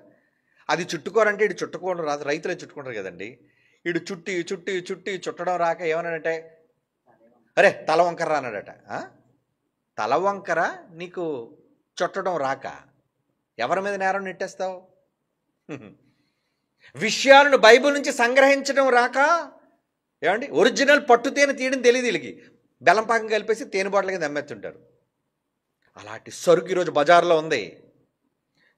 అది చుట్టుకోరంటే ఇటు చుట్టుకోవడం రాదు, రైతులే చుట్టుకుంటారు కదండి. ఇటు చుట్టి చుట్టడం రాక ఏమన్నాడంటే, అరే తల వంకర అన్నాడట. తల వంకర నీకు చుట్టడం రాక ఎవరి మీద నేరం నెట్టేస్తావు? విషయాలను బైబిల్ నుంచి సంగ్రహించడం రాక ఏమండి ఒరిజినల్ పట్టు తేనె తీయడం తెలియదు వీళ్ళకి. బెల్లం పాకం కలిపేసి తేనె బాటల కింద అమ్మేస్తుంటారు. అలాంటి సరుకు ఈరోజు బజార్లో ఉంది.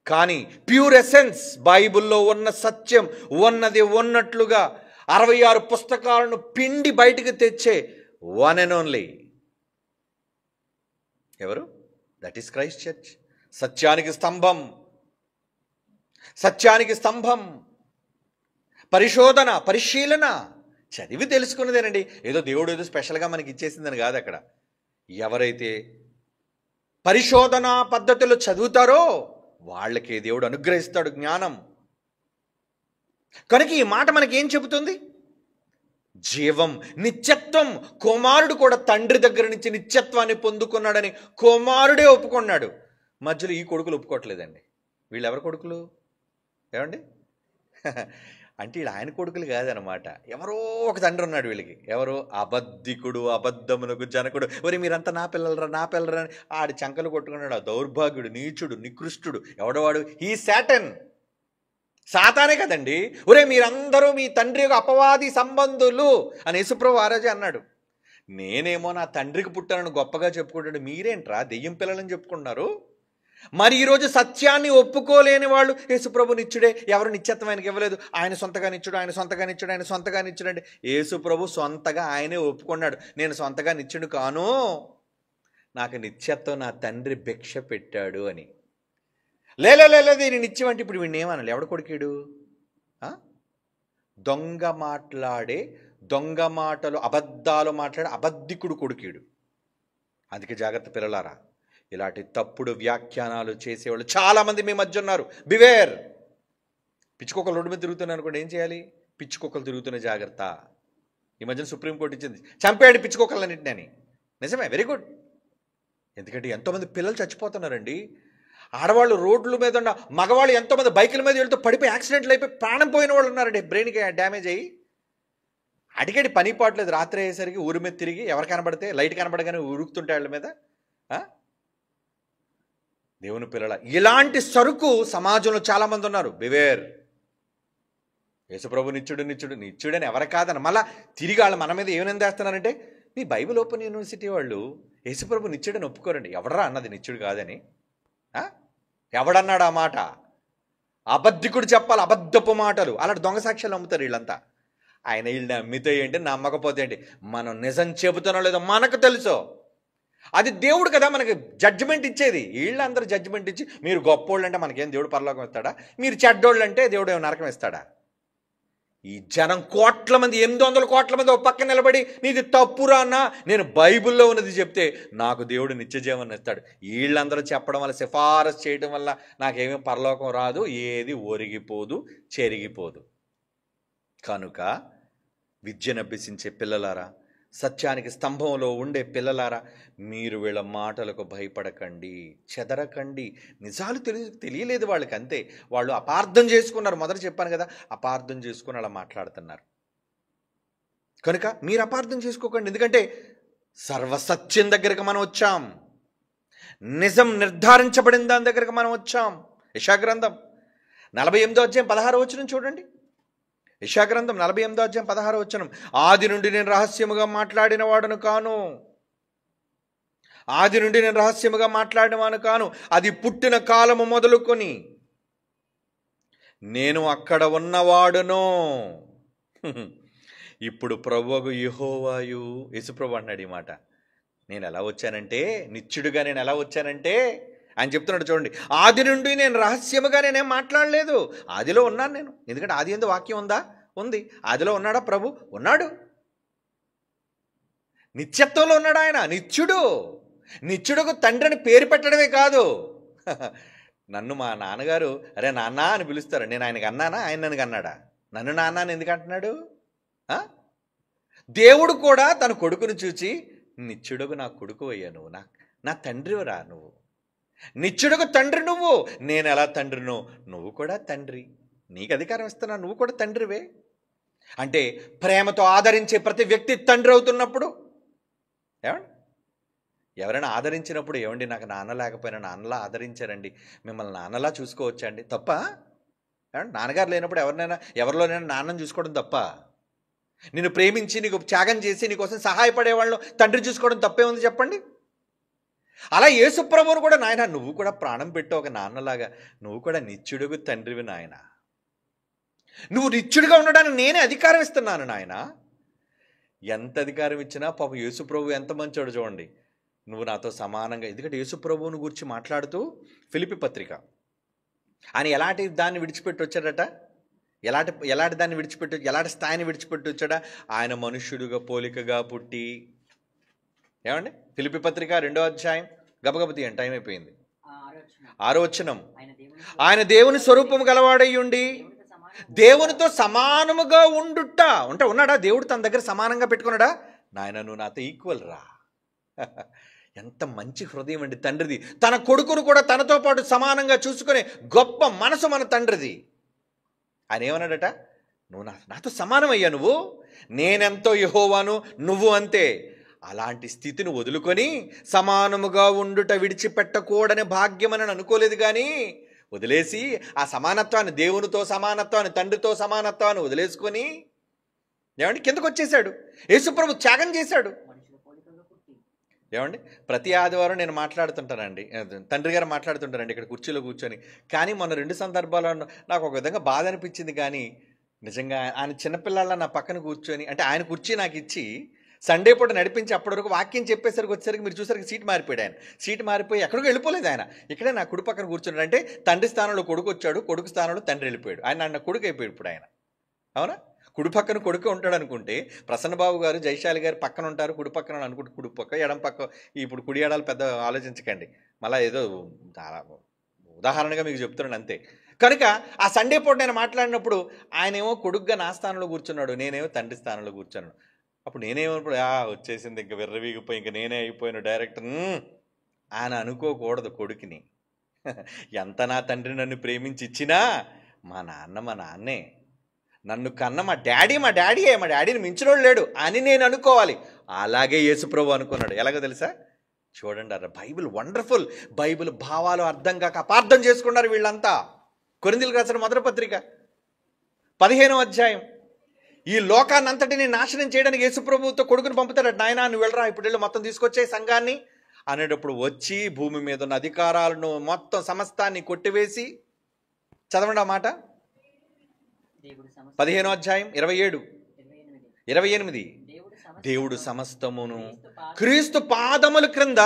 కానీ ప్యూర్ ఎసెన్స్ బైబిల్లో ఉన్న సత్యం ఉన్నది ఉన్నట్లుగా 66 పుస్తకాలను పిండి బయటికి తెచ్చే వన్ అండ్ ఓన్లీ ఎవరు? That is Christ church. సత్యానికి స్తంభం. సత్యానికి స్తంభం. పరిశోధన, పరిశీలన, చదివి తెలుసుకున్నదేనండి. ఏదో దేవుడు ఏదో స్పెషల్గా మనకి ఇచ్చేసిందని కాదు. అక్కడ ఎవరైతే పరిశోధన పద్ధతులు చదువుతారో వాళ్ళకే దేవుడు అనుగ్రహిస్తాడు జ్ఞానం. కనుక ఈ మాట మనకేం చెబుతుంది? జీవం, నిత్యత్వం. కుమారుడు కూడా తండ్రి దగ్గర నుంచి నిత్యత్వాన్ని పొందుకున్నాడని కుమారుడే ఒప్పుకున్నాడు. మధ్యలో ఈ కొడుకులు ఒప్పుకోవట్లేదండి. వీళ్ళు ఎవరి కొడుకులు ఏమండి? అంటే వీళ్ళు ఆయన కొడుకులు కాదనమాట. ఎవరో ఒక తండ్రి ఉన్నాడు వీళ్ళకి. ఎవరో అబద్ధికుడు, అబద్ధమునకు జనకుడు. ఒరే మీరంతా నా పిల్లలరా అని ఆడి చంకలు కొట్టుకున్నాడు. ఆ దౌర్భాగ్యుడు, నీచుడు, నికృష్టుడు ఎవడవాడు? ఈ శాటన్, సాతానే కదండి. ఒరే మీరందరూ మీ తండ్రి యొక్క అపవాది సంబంధులు అని యేసుప్రభు ఆ రోజే అన్నాడు. నేనేమో నా తండ్రికి పుట్టానని గొప్పగా చెప్పుకుంటాడు, మీరేంట్రా దెయ్యం పిల్లలని చెప్పుకుంటున్నారు? మరి ఈరోజు సత్యాన్ని ఒప్పుకోలేని వాళ్ళు యేసుప్రభు నిత్యుడే, ఎవరు నిత్యత్వం ఆయనకి ఇవ్వలేదు, ఆయన సొంతగా నిత్యుడు అంటే యేసుప్రభు సొంతగా ఆయనే ఒప్పుకున్నాడు. నేను సొంతగా నిత్యుడు కాను, నాకు నిత్యత్వం నా తండ్రి భిక్ష పెట్టాడు అని. లేదు నేను నిత్యం అంటే ఇప్పుడు వీడిని ఏమనాలి? ఎవడ కొడుకేడు? దొంగ మాటలు అబద్ధాలు మాట్లాడే అబద్ధికుడు కొడుకేడు. అందుకే జాగ్రత్త పిల్లలారా, ఇలాంటి తప్పుడు వ్యాఖ్యానాలు చేసేవాళ్ళు చాలామంది మీ మధ్య ఉన్నారు. బివేర్. పిచ్చుకొక్కలు రోడ్డు మీద తిరుగుతున్నాయి అనుకోండి, ఏం చేయాలి? పిచ్చుకొక్కలు తిరుగుతున్న జాగ్రత్త. ఈ మధ్యన సుప్రీంకోర్టు ఇచ్చింది, చంపేయండి పిచ్చుకొక్కలన్నింటినీ. నిజమే, వెరీ గుడ్. ఎందుకంటే ఎంతోమంది పిల్లలు చచ్చిపోతున్నారండి. ఆడవాళ్ళు రోడ్ల మీద ఉన్న, మగవాళ్ళు ఎంతోమంది బైకుల మీద వెళ్తూ పడిపోయి యాక్సిడెంట్లు అయిపోయి ప్రాణం పోయిన వాళ్ళు ఉన్నారండి. బ్రెయిన్కి డ్యామేజ్ అయ్యి అడిగడి పని పాటలేదు. రాత్రి అయ్యేసరికి ఊరి మీద తిరిగి ఎవరు కనబడితే లైట్ కనబడగానే ఉరుకుతుంటే వాళ్ళ మీద. దేవుని పిల్లల, ఇలాంటి సరుకు సమాజంలో చాలామంది ఉన్నారు. బివేర్. యేసుప్రభు నిత్యుడని ఎవరు కాదని మళ్ళా తిరిగి వాళ్ళు మన మీద ఏమైనా చేస్తున్నారంటే, మీ బైబిల్ ఓపెన్ యూనివర్సిటీ వాళ్ళు యేసుప్రభు నిత్యుడని ఒప్పుకోరండి. ఎవడరా అన్నది నిత్యుడు కాదని? ఎవడన్నాడు ఆ మాట? అబద్ధికుడు చెప్పాలి అబద్ధపు మాటలు. అలాంటి దొంగ సాక్ష్యాలు నమ్ముతారు వీళ్ళంతా. ఆయన వీళ్ళని నమ్మితే ఏంటి, నమ్మకపోతే ఏంటి? మనం నిజం చెబుతున్నా లేదో మనకు తెలుసు. అది దేవుడు కదా మనకి జడ్జిమెంట్ ఇచ్చేది. వీళ్ళందరూ జడ్జిమెంట్ ఇచ్చి మీరు గొప్పోళ్ళు అంటే మనకేం దేవుడు పరలోకం ఇస్తాడా? మీరు చెడ్డోళ్ళు అంటే దేవుడు ఏమో నరకం ఇస్తాడా? ఈ జనం కోట్ల మంది, 800 కోట్ల మంది ఒక పక్క నిలబడి నీది తప్పురా అన్నా నేను బైబిల్లో ఉన్నది చెప్తే నాకు దేవుడు నిత్యజీవనం ఇస్తాడు. వీళ్ళందరూ చెప్పడం వల్ల, సిఫారసు చేయడం వల్ల నాకేమీ పరలోకం రాదు, ఏది ఒరిగిపోదు, చెరిగిపోదు. కనుక విద్యను అభ్యసించే పిల్లలారా, సత్యానికి స్తంభంలో ఉండే పిల్లలారా, మీరు వీళ్ళ మాటలకు భయపడకండి, చెదరకండి. నిజాలు తెలియలేదు వాళ్ళకి, అంతే. వాళ్ళు అపార్థం చేసుకున్నారు. మొదట చెప్పాను కదా, అపార్థం చేసుకుని అలా మాట్లాడుతున్నారు. కనుక మీరు అపార్థం చేసుకోకండి. ఎందుకంటే సర్వసత్యం దగ్గరకు మనం వచ్చాం. నిజం నిర్ధారించబడిన దాని దగ్గరకు మనం వచ్చాం. యెషయా 48వ అధ్యాయం 16వ వచనం చూడండి. యెషయా 48వ అధ్యాయం 16వ వచనం. ఆది నుండి నేను రహస్యముగా మాట్లాడిన వాడను కాను, అది పుట్టిన కాలము మొదలుకొని నేను అక్కడ ఉన్నవాడును. ఇప్పుడు ప్రభువు యెహోవాయు, యేసుప్రభు అన్నాడు ఈ మాట. నేను ఎలా వచ్చానంటే, నిత్యుడుగా నేను ఎలా వచ్చానంటే ఆయన చెప్తున్నాడు చూడండి. ఆది నుండి నేను రహస్యముగా నేనేం మాట్లాడలేదు, ఆదిలో ఉన్నాను నేను. ఎందుకంటే ఆది యందు వాక్యం ఉందా? ఉంది. ఆదిలో ఉన్నాడా ప్రభు? ఉన్నాడు. నిత్యత్వంలో ఉన్నాడు ఆయన. నిత్యుడుకు తండ్రిని పేరు పెట్టడమే కాదు, నన్ను మా నాన్నగారు అరే నాన్న అని పిలుస్తారు. నేను ఆయనకి అన్నానా, ఆయన నన్ను అన్నాడా? నన్ను నాన్న అని ఎందుకు అంటున్నాడు? దేవుడు కూడా తన కొడుకును చూచి, నిత్యుడుగు నా కొడుకు అయ్యా, నువ్వు నా తండ్రివరా, నువ్వు నిత్యుడుగు తండ్రి, నువ్వు నేను ఎలా తండ్రినో నువ్వు కూడా తండ్రి, నీకు అధికారం ఇస్తున్నా, నువ్వు కూడా తండ్రివే. అంటే ప్రేమతో ఆదరించే ప్రతి వ్యక్తి తండ్రి అవుతున్నప్పుడు ఏమండి, ఎవరైనా ఆదరించినప్పుడు ఏమండి నాకు నాన్న లేకపోయినా నాన్నలా ఆదరించారండి, మిమ్మల్ని నాన్నలా చూసుకోవచ్చండి, తప్ప? ఏమండి, నాన్నగారు లేనప్పుడు ఎవరిలోనైనా నాన్నని చూసుకోవడం తప్ప? నిన్ను ప్రేమించి నీకు త్యాగం చేసి నీకోసం సహాయపడేవాళ్ళు తండ్రి చూసుకోవడం తప్పే ఉంది చెప్పండి? అలా యేసుప్రభువును కూడా, నాయన నువ్వు కూడా ప్రాణం పెట్టు ఒక నాన్నలాగా, నువ్వు కూడా నిత్యుడుగు తండ్రివి నాయన, నువ్వు నిత్యుడిగా ఉండడానికి నేనే అధికారం ఇస్తున్నాను నాయన. ఎంత అధికారం ఇచ్చినా పాపం యేసుప్రభు ఎంత మంచోడు చూడండి, నువ్వు నాతో సమానంగా. ఎందుకంటే యేసుప్రభువుని గురించి మాట్లాడుతూ ఫిలిప్పీ పత్రిక, ఆయన ఎలాంటి దాన్ని విడిచిపెట్టి వచ్చాడట, ఎలాంటి దాన్ని విడిచిపెట్టి, ఎలాంటి స్థాయిని విడిచిపెట్టి వచ్చాడా? ఆయన మనుష్యుడుగా పోలికగా పుట్టి. ఏమండి, ఫిలిప్పీ పత్రిక 2వ అధ్యాయం, గబగబతి అని టైం అయిపోయింది, 6వ వచనం. ఆయన దేవుని స్వరూపము గలవాడై ఉండి దేవునితో సమానముగా ఉన్నాడా? దేవుడు తన దగ్గర సమానంగా పెట్టుకున్నాడా? నాయన నువ్వు నాతో ఈక్వల్ రా. ఎంత మంచి హృదయం అండి తండ్రిది, తన కొడుకును కూడా తనతో పాటు సమానంగా చూసుకునే గొప్ప మనసు మన తండ్రిది. ఆయన ఏమన్నాడట? నువ్వు నాతో సమానమయ్యా, నువ్వు నేనెంతో యెహోవాను, నువ్వు అంతే. అలాంటి స్థితిని వదులుకొని సమానముగా ఉండుట విడిచిపెట్టకూడని భాగ్యమని అనుకోలేదు, కానీ వదిలేసి ఆ సమానత్వాన్ని, దేవునితో సమానత్వాన్ని, తండ్రితో సమానత్వాన్ని వదిలేసుకొని ఏమండి కిందకు వచ్చేసాడు. యేసుప్రభు త్యాగం చేశాడు. ఏమండి, ప్రతి ఆదివారం నేను మాట్లాడుతుంటానండి, తండ్రి గారు మాట్లాడుతుంటారండి ఇక్కడ కుర్చీలో కూర్చొని. కానీ మొన్న 2 సందర్భాల్లో నాకు ఒక విధంగా బాధ అనిపించింది. కానీ నిజంగా ఆయన చిన్నపిల్లల నా పక్కన కూర్చొని, అంటే ఆయన కుర్చీ నాకు ఇచ్చి సండే పూట నడిపించి అప్పటి వరకు వాక్యం చెప్పేసరికి వచ్చేసరికి మీరు చూసరికి సీట్ మారిపోయాడు. ఆయన సీట్ మారిపోయి ఎక్కడికో వెళ్ళిపోలేదు, ఆయన ఇక్కడే నా కుడి పక్కన కూర్చున్నాడు. అంటే తండ్రి స్థానంలో కొడుకు వచ్చాడు, కొడుకు స్థానంలో తండ్రి వెళ్ళిపోయాడు. ఆయన నా కొడుకు అయిపోయాడు ఇప్పుడు ఆయన. అవునా? కుడి పక్కన కొడుకు ఉంటాడు అనుకుంటే ప్రసన్నబాబు గారు, జైశాలి గారు పక్కన ఉంటారు, కుడి పక్కన అనుకుంటే కుడి పక్క, ఎడం పక్క. ఇప్పుడు కుడి ఎడాలు పెద్ద ఆలోచించకండి, మళ్ళీ ఏదో ఉదాహరణగా మీకు చెప్తున్నాను అంతే. కనుక ఆ సండే పూట నేను మాట్లాడినప్పుడు ఆయనేమో కొడుకుగా నా స్థానంలో కూర్చున్నాడు, నేనేమో తండ్రి స్థానంలో కూర్చున్నాను. అప్పుడు నేనేమన్నప్పుడు వచ్చేసింది, ఇంక విర్రవీగిపోయి ఇంక నేనే అయిపోయాను డైరెక్ట్. ఆయన అనుకోకూడదు కొడుకుని. ఎంత నా తండ్రి నన్ను ప్రేమించి ఇచ్చినా మా నాన్నే, నన్ను కన్న మా డాడీని మించినోడు లేడు అని నేను అనుకోవాలి. అలాగే యేసుప్రభు అనుకున్నాడు. ఎలాగో తెలుసా? చూడండి, అరే బైబిల్ వండర్ఫుల్. బైబిల్ భావాలు అర్థం కాక అపార్థం చేసుకున్నారు వీళ్ళంతా. కొరింథీయులకు రాసిన మొదటి పత్రిక 15వ అధ్యాయం, ఈ లోకాన్ని అంతటిని నాశనం చేయడానికి యేసుప్రభుతో కొడుకుని పంపుతాడు. నాయనా నువ్వు వెళ్ళరా, ఇప్పుడు వెళ్ళి మొత్తం తీసుకొచ్చే సంఘాన్ని అనేటప్పుడు వచ్చి భూమి మీద ఉన్న అధికారాలను మొత్తం సమస్తాన్ని కొట్టివేసి, చదవండి ఆ మాట, 15వ అధ్యాయం 27, 28. దేవుడు సమస్తమును క్రీస్తు పాదముల క్రింద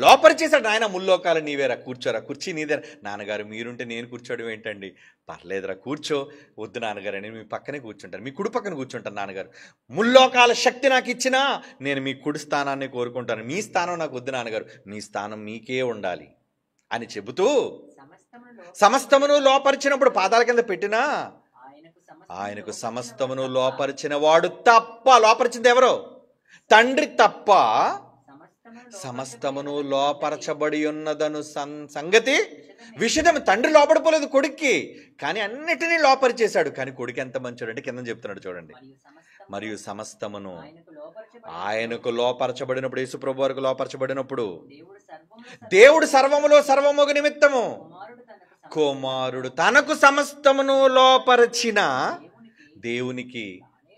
లోపరిచేశాడు. నాయన ముల్లోకాలు నీవేరా, కూర్చోరా, కుర్చీ నీదేరా. నాన్నగారు మీరుంటే నేను కూర్చోవడం ఏంటండి? పర్లేదురా కూర్చో. వద్దు నాన్నగారు, నేను మీ పక్కనే కూర్చుంటాను, మీ కుడి పక్కన కూర్చుంటాను. నాన్నగారు ముల్లోకాల శక్తి నాకు ఇచ్చినా నేను మీ కుడి స్థానాన్ని కోరుకుంటాను, మీ స్థానం నాకు వద్దు నాన్నగారు, మీ స్థానం మీకే ఉండాలి అని చెబుతూ సమస్తమును లోపరిచినప్పుడు పాదాల కింద పెట్టినా ఆయనకు సమస్తమును లోపరిచిన వాడు తప్ప, లోపరిచింది ఎవరో? తండ్రి తప్ప సమస్తమును లోపరచబడి ఉన్నదను సంగతి విషయం. తండ్రి లోపడిపోలేదు కొడుక్కి, కానీ అన్నిటినీ లోపరిచేశాడు. కానీ కొడుకు ఎంత మంచోడు అంటే కింద చెప్తున్నాడు చూడండి, మరియు సమస్తమును ఆయనకు లోపరచబడినప్పుడు, యేసుప్రభు వారికి లోపరచబడినప్పుడు దేవుడు సర్వములో సర్వముగ నిమిత్తము కుమారుడు తనకు సమస్తమును లోపరచిన దేవునికి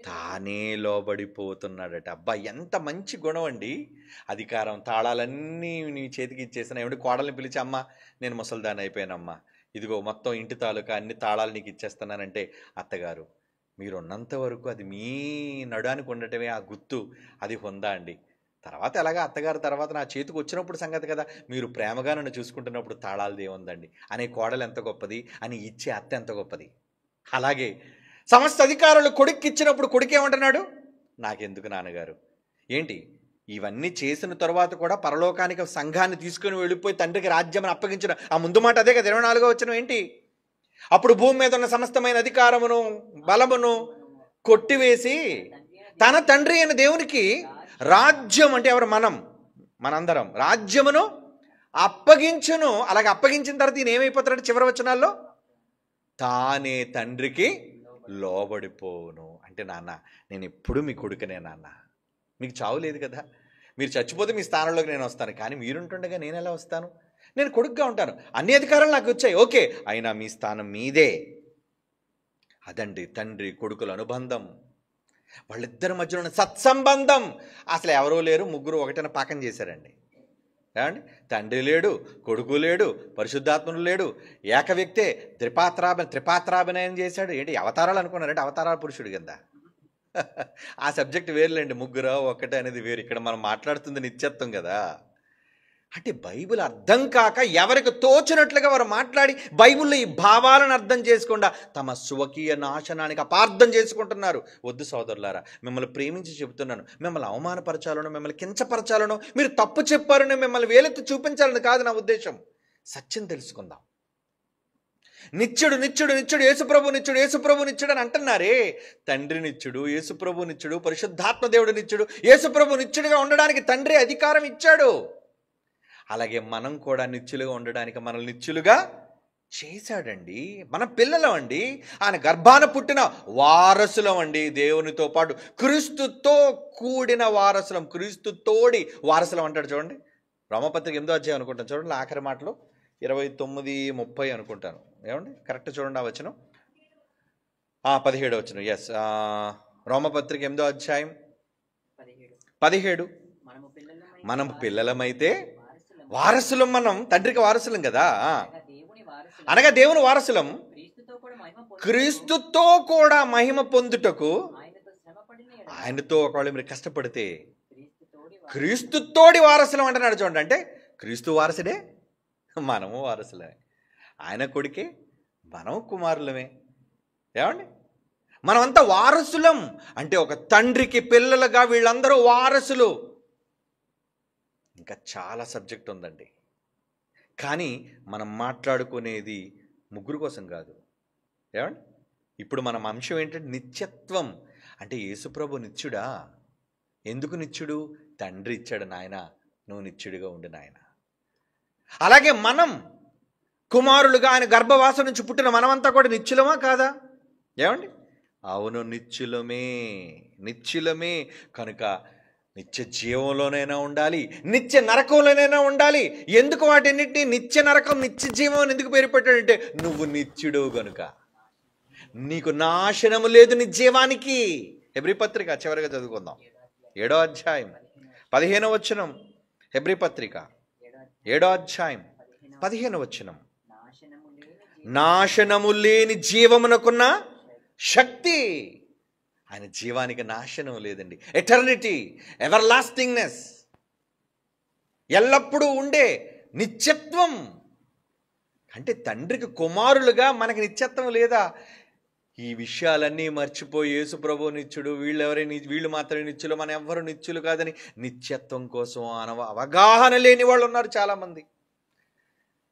తానే లోబడిపోతున్నాడట. అబ్బా ఎంత మంచి గుణం అండి. అధికారం, తాళాలన్నీ నీ చేతికి ఇచ్చేసిన ఏమిటి, కోడల్ని పిలిచి అమ్మ నేను ముసలిదాన్ని అయిపోయానమ్మా, ఇదిగో మొత్తం ఇంటి తాలూకా అన్ని తాళాలు నీకు ఇచ్చేస్తున్నానంటే, అత్తగారు మీరున్నంత వరకు అది మీ నడానికి ఉండటమే ఆ గుర్తు, అది హుందా అండి. తర్వాత ఎలాగా అత్తగారు తర్వాత నా చేతికి వచ్చినప్పుడు సంగతి కదా, మీరు ప్రేమగా నన్ను చూసుకుంటున్నప్పుడు తాళాలది ఏముందండి అనే కోడలు ఎంత గొప్పది, అని ఇచ్చే అత్త ఎంత గొప్పది. అలాగే సమస్త అధికారులు కొడుక్కి ఇచ్చినప్పుడు కొడుకు ఏమంటున్నాడు? నాకెందుకు నాన్నగారు, ఏంటి ఇవన్నీ చేసిన తర్వాత కూడా పరలోకానికి సంఘాన్ని తీసుకుని వెళ్ళిపోయి తండ్రికి రాజ్యం అప్పగించిన ఆ ముందు మాట అదే కదా. 24వ వచనం ఏంటి? అప్పుడు భూమి మీద ఉన్న సమస్తమైన అధికారమును బలమును కొట్టివేసి తన తండ్రి అయిన దేవునికి రాజ్యం, అంటే ఎవరు? మనందరం రాజ్యమును అప్పగించును. అలాగే అప్పగించిన తర్వాత ఈయన ఏమైపోతాడు? చివరి వచనాల్లో తానే తండ్రికి లోబడిపోను. అంటే నాన్న నేను ఎప్పుడు మీ కొడుకునే నాన్న, మీకు చావు లేదు కదా, మీరు చచ్చిపోతే మీ స్థానంలోకి నేను వస్తాను, కానీ మీరుంటుండగా నేను ఎలా వస్తాను? నేను కొడుకుగా ఉంటాను, అన్ని అధికారాలు నాకు వచ్చాయి, ఓకే, అయినా మీ స్థానం మీదే. అదండి తండ్రి కొడుకుల అనుబంధం, వాళ్ళిద్దరి మధ్యలో ఉన్న సత్సంబంధం. అసలు ఎవరూ లేరు, ముగ్గురు ఒకటైనా పాకం చేశారండి. ఏమండి? తండ్రి లేడు, కొడుకు లేడు, పరిశుద్ధాత్మను లేడు, ఏక వ్యక్తే త్రిపాత్రాభినయం చేశాడు. ఏంటి అవతారాలు అనుకున్నారంటే అవతారాల పురుషుడు కింద. ఆ సబ్జెక్ట్ వేరులేండి, ముగ్గురు ఒక్కటే అనేది వేరు. ఇక్కడ మనం మాట్లాడుతుంది నిత్యత్వం కదా. అంటే బైబిల్ అర్థం కాక ఎవరికి తోచినట్లుగా వారు మాట్లాడి బైబిల్లో ఈ భావాలను అర్థం చేసుకుండా తమ స్వకీయ నాశనానికి అపార్థం చేసుకుంటున్నారు. వద్దు సోదరులారా, మిమ్మల్ని ప్రేమించి చెబుతున్నాను. మిమ్మల్ని అవమానపరచాలను, మిమ్మల్ని కించపరచాలను, మీరు తప్పు చెప్పారని మిమ్మల్ని వేలెత్తి చూపించాలని కాదు నా ఉద్దేశం. సత్యం తెలుసుకుందాం. నిత్యుడు నిత్యుడు నిత్యుడు యేసుప్రభు నిత్యుడు యేసుప్రభు నిత్యుడు అని అంటున్నారే. తండ్రి నిత్యుడు, యేసుప్రభు నిత్యుడు, పరిశుద్ధాత్మ దేవుడు నిత్యుడు. యేసుప్రభు నిత్యుడిగా ఉండడానికి తండ్రి అధికారం ఇచ్చాడు. అలాగే మనం కూడా నిత్యులుగా ఉండడానికి మనల్ని నిత్యులుగా చేశాడండి. మన పిల్లలం అండి, ఆయన గర్భాన పుట్టిన వారసులం అండి. దేవునితో పాటు క్రీస్తుతో కూడిన వారసులం, క్రీస్తు తోడి వారసులం అంటాడు చూడండి. రోమపత్రిక 8వ అధ్యాయం అనుకుంటాను చూడండి, ఆఖరి మాటలు 29-30 అనుకుంటాను. ఏమండి కరెక్ట్ చూడండి ఆ వచనం, 17వ వచనం. ఎస్, రోమపత్రిక 8వ అధ్యాయం 17. మనం పిల్లలమైతే వారసులం, మనం తండ్రికి వారసులం కదా. అనగా దేవుని వారసులం, క్రీస్తుతో కూడా మహిమ పొందుటకు ఆయనతో ఒకవేళ మీరు కష్టపడితే క్రీస్తుతోడి వారసులం అంటున్నాడు చూడండి. అంటే క్రీస్తు వారసుడే, మనము వారసులమే. ఆయన కొడుకే, మనం కుమారులమే. ఏమండి? మనమంతా వారసులం. అంటే ఒక తండ్రికి పిల్లలుగా వీళ్ళందరూ వారసులు. ఇంకా చాలా సబ్జెక్ట్ ఉందండి, కానీ మనం మాట్లాడుకునేది ముగ్గురు కోసం కాదు. ఏమండి? ఇప్పుడు మన అంశం ఏంటంటే నిత్యత్వం. అంటే యేసుప్రభు నిత్యుడా? ఎందుకు నిత్యుడు? తండ్రి ఇచ్చాడు, నాయన నువ్వు నిత్యుడిగా ఉండు నాయన. అలాగే మనం కుమారులుగా ఆయన గర్భవాసం నుంచి పుట్టిన మనమంతా కూడా నిత్యులమా కాదా? ఏమండి? అవును, నిత్యులమే, నిత్యులమే. కనుక నిత్య జీవంలోనైనా ఉండాలి, నిత్య నరకంలోనైనా ఉండాలి. ఎందుకు వాటిన్నిటినీ నిత్య నరకం నిత్య జీవం అని ఎందుకు పేరు పెట్టాడంటే నువ్వు నిత్యుడు గనుక. నీకు నాశనము లేదు నీ జీవానికి. హెబ్రీ పత్రిక చివరిగా చదువుకుందాం, 7వ అధ్యాయం 15వ వచనం. హెబ్రీ పత్రిక 7వ అధ్యాయం 15వ వచనం. నాశనము లేని జీవమునకున్న శక్తి. ఆయన జీవానికి నాశనం లేదండి. ఎటర్నిటీ, ఎవర్ లాస్టింగ్నెస్, ఎల్లప్పుడూ ఉండే నిత్యత్వం. అంటే తండ్రికి కుమారులుగా మనకి నిత్యత్వం లేదా? ఈ విషయాలన్నీ మర్చిపోయి యేసుప్రభు నిత్యుడు, వీళ్ళు మాత్రమే నిత్యులు, మన ఎవ్వరు నిత్యులు కాదని నిత్యత్వం కోసం అవగాహన లేని వాళ్ళు ఉన్నారు చాలామంది.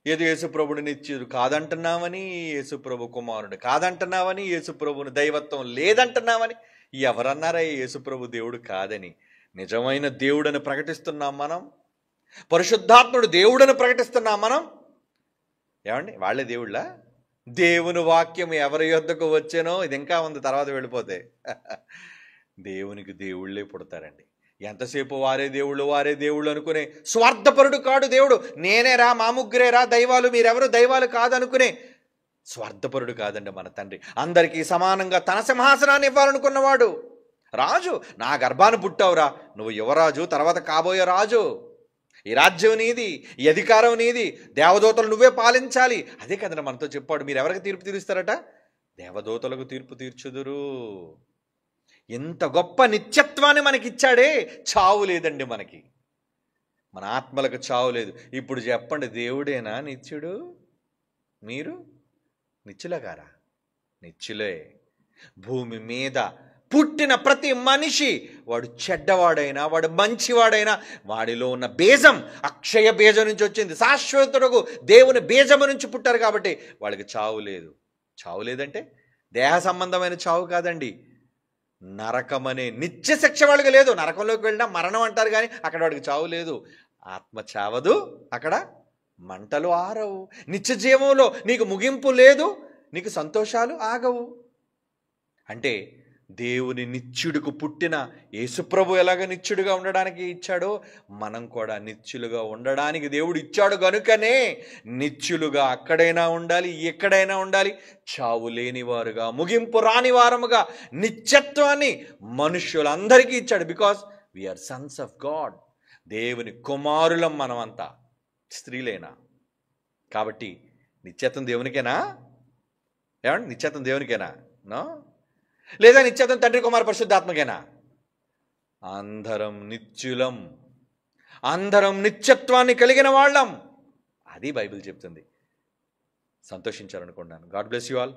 ఏదో యేసుప్రభుడు నిత్యుడు కాదంటున్నామని, యేసుప్రభు కుమారుడు కాదంటున్నామని, యేసుప్రభుని దైవత్వం లేదంటున్నామని. ఎవరన్నారా యేసుప్రభు దేవుడు కాదని? నిజమైన దేవుడని ప్రకటిస్తున్నాం మనం, పరిశుద్ధాత్ముడు దేవుడని ప్రకటిస్తున్నాం మనం. ఏమండి? వాళ్ళే దేవుళ్ళ? దేవుని వాక్యం ఎవరి యొద్దకు వచ్చానో ఇది ఇంకా ఉంది, తర్వాత వెళ్ళిపోతే దేవునికి దేవుళ్ళే పుడతారండి. ఎంతసేపు వారే దేవుళ్ళు అనుకునే స్వార్థపరుడు కాడు దేవుడు. నేనేరా, మా ముగ్గురేరా దైవాలు, మీరెవరు దైవాలు కాదనుకునే స్వార్థపరుడు కాదండి మన తండ్రి. అందరికీ సమానంగా తన సింహాసనాన్ని ఇవ్వాలనుకున్నవాడు. రాజు, నా గర్భాన్ని పుట్టావురా, నువ్వు యువరాజు, తర్వాత కాబోయే రాజు, ఈ రాజ్యం నీది, ఈ అధికారం నీది, దేవదూతలు నువ్వే పాలించాలి. అదే కదండి మనతో చెప్పాడు. మీరు ఎవరికి తీర్పు తీరుస్తారట? దేవదూతలకు తీర్పు తీర్చుదురు. ఎంత గొప్ప నిత్యత్వాన్ని మనకిచ్చాడే. చావు లేదండి మనకి, మన ఆత్మలకు చావు లేదు. ఇప్పుడు చెప్పండి, దేవుడేనా నిత్యుడు? మీరు నిత్యులగారా? నిత్యులే. భూమి మీద పుట్టిన ప్రతి మనిషి, వాడు చెడ్డవాడైనా వాడు మంచివాడైనా, వాడిలో ఉన్న బీజం అక్షయ బీజం నుంచి వచ్చింది. శాశ్వతుడకు దేవుని బీజము నుంచి పుట్టారు కాబట్టి వాళ్ళకి చావు లేదు. చావు లేదంటే దేహ సంబంధమైన చావు కాదండి, నరకమనే నిత్య శిక్ష వాళ్ళకి లేదు. నరకంలోకి వెళ్ళినా మరణం అంటారు కానీ అక్కడ వాడికి చావు లేదు. ఆత్మ చావదు, అక్కడ మంటలు ఆరవు. నిత్య జీవంలో నీకు ముగింపు లేదు, నీకు సంతోషాలు ఆగవు. అంటే దేవుని నిత్యుడికి పుట్టిన యేసుప్రభు ఎలాగ నిత్యుడిగా ఉండడానికి ఇచ్చాడో, మనం కూడా నిత్యులుగా ఉండడానికి దేవుడు ఇచ్చాడు. కనుకనే నిత్యులుగా అక్కడైనా ఉండాలి, ఎక్కడైనా ఉండాలి. చావు లేనివారుగా, ముగింపు రాని వారముగా నిత్యత్వాన్ని మనుష్యులందరికీ ఇచ్చాడు. Because we are sons of God. దేవుని కుమారులం మనమంతా, స్త్రీలేనా. కాబట్టి నిత్యత్వం దేవునికేనా? ఏమండి, నిత్యత్వం దేవునికేనా? నో. లేదా నిత్యత్వం తండ్రి కుమార పరిశుద్ధాత్మకేనా? అందరం నిత్యులం, అందరం నిత్యత్వాన్ని కలిగిన వాళ్ళం. అది బైబిల్ చెప్తుంది. సంతోషించాలనుకున్నాను. God bless you all.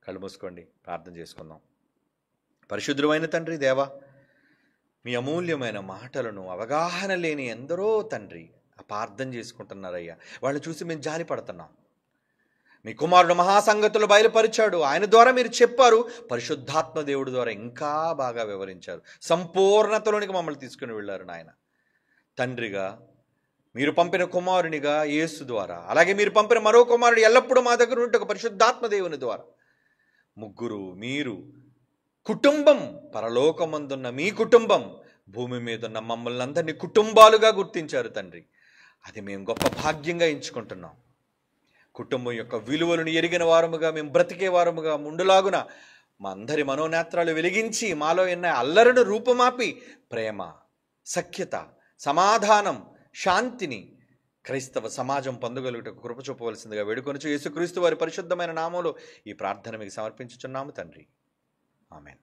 కళ్ళు మూసుకోండి, ప్రార్థన చేసుకుందాం. పరిశుద్ధుడైన తండ్రి దేవా, మీ అమూల్యమైన మాటలను అవగాహన లేని ఎందరో తండ్రి అపార్థం చేసుకుంటున్నారయ్యా. వాళ్ళు చూసి మేము జాలి పడుతున్నాం. మీ కుమారుడు మహాసంగతులు బయలుపరిచాడు, ఆయన ద్వారా మీరు చెప్పారు, పరిశుద్ధాత్మ దేవుడి ద్వారా ఇంకా బాగా వివరించారు. సంపూర్ణతలోనికి మమ్మల్ని తీసుకుని వెళ్ళారు నాయన. తండ్రిగా మీరు పంపిన కుమారునిగా యేసు ద్వారా, అలాగే మీరు పంపిన మరో కుమారుడు ఎల్లప్పుడూ మా దగ్గర ఉంటే పరిశుద్ధాత్మ దేవుని ద్వారా, ముగ్గురు మీరు కుటుంబం, పరలోకమందున్న మీ కుటుంబం, భూమి మీద ఉన్న మమ్మల్ని అందరినీ కుటుంబాలుగా గుర్తించారు తండ్రి. అది మేము గొప్ప భాగ్యంగా ఎంచుకుంటున్నాం. కుటుంబం యొక్క విలువలను ఎరిగిన వారముగా మేము బ్రతికే వారముగా ముందులాగున మా అందరి మనోనేత్రాలు వెలిగించి మాలో ఎన్న అల్లరిని రూపుమాపి ప్రేమ, సఖ్యత, సమాధానం, శాంతిని క్రైస్తవ సమాజం పొందగలుగుటకు కృప చూపవలసిందిగా వేడుకొనుచు యేసుక్రీస్తు వారి పరిశుద్ధమైన నామములో ఈ ప్రార్థన మీకు సమర్పించుచున్నాము తండ్రి. ఆమేన్.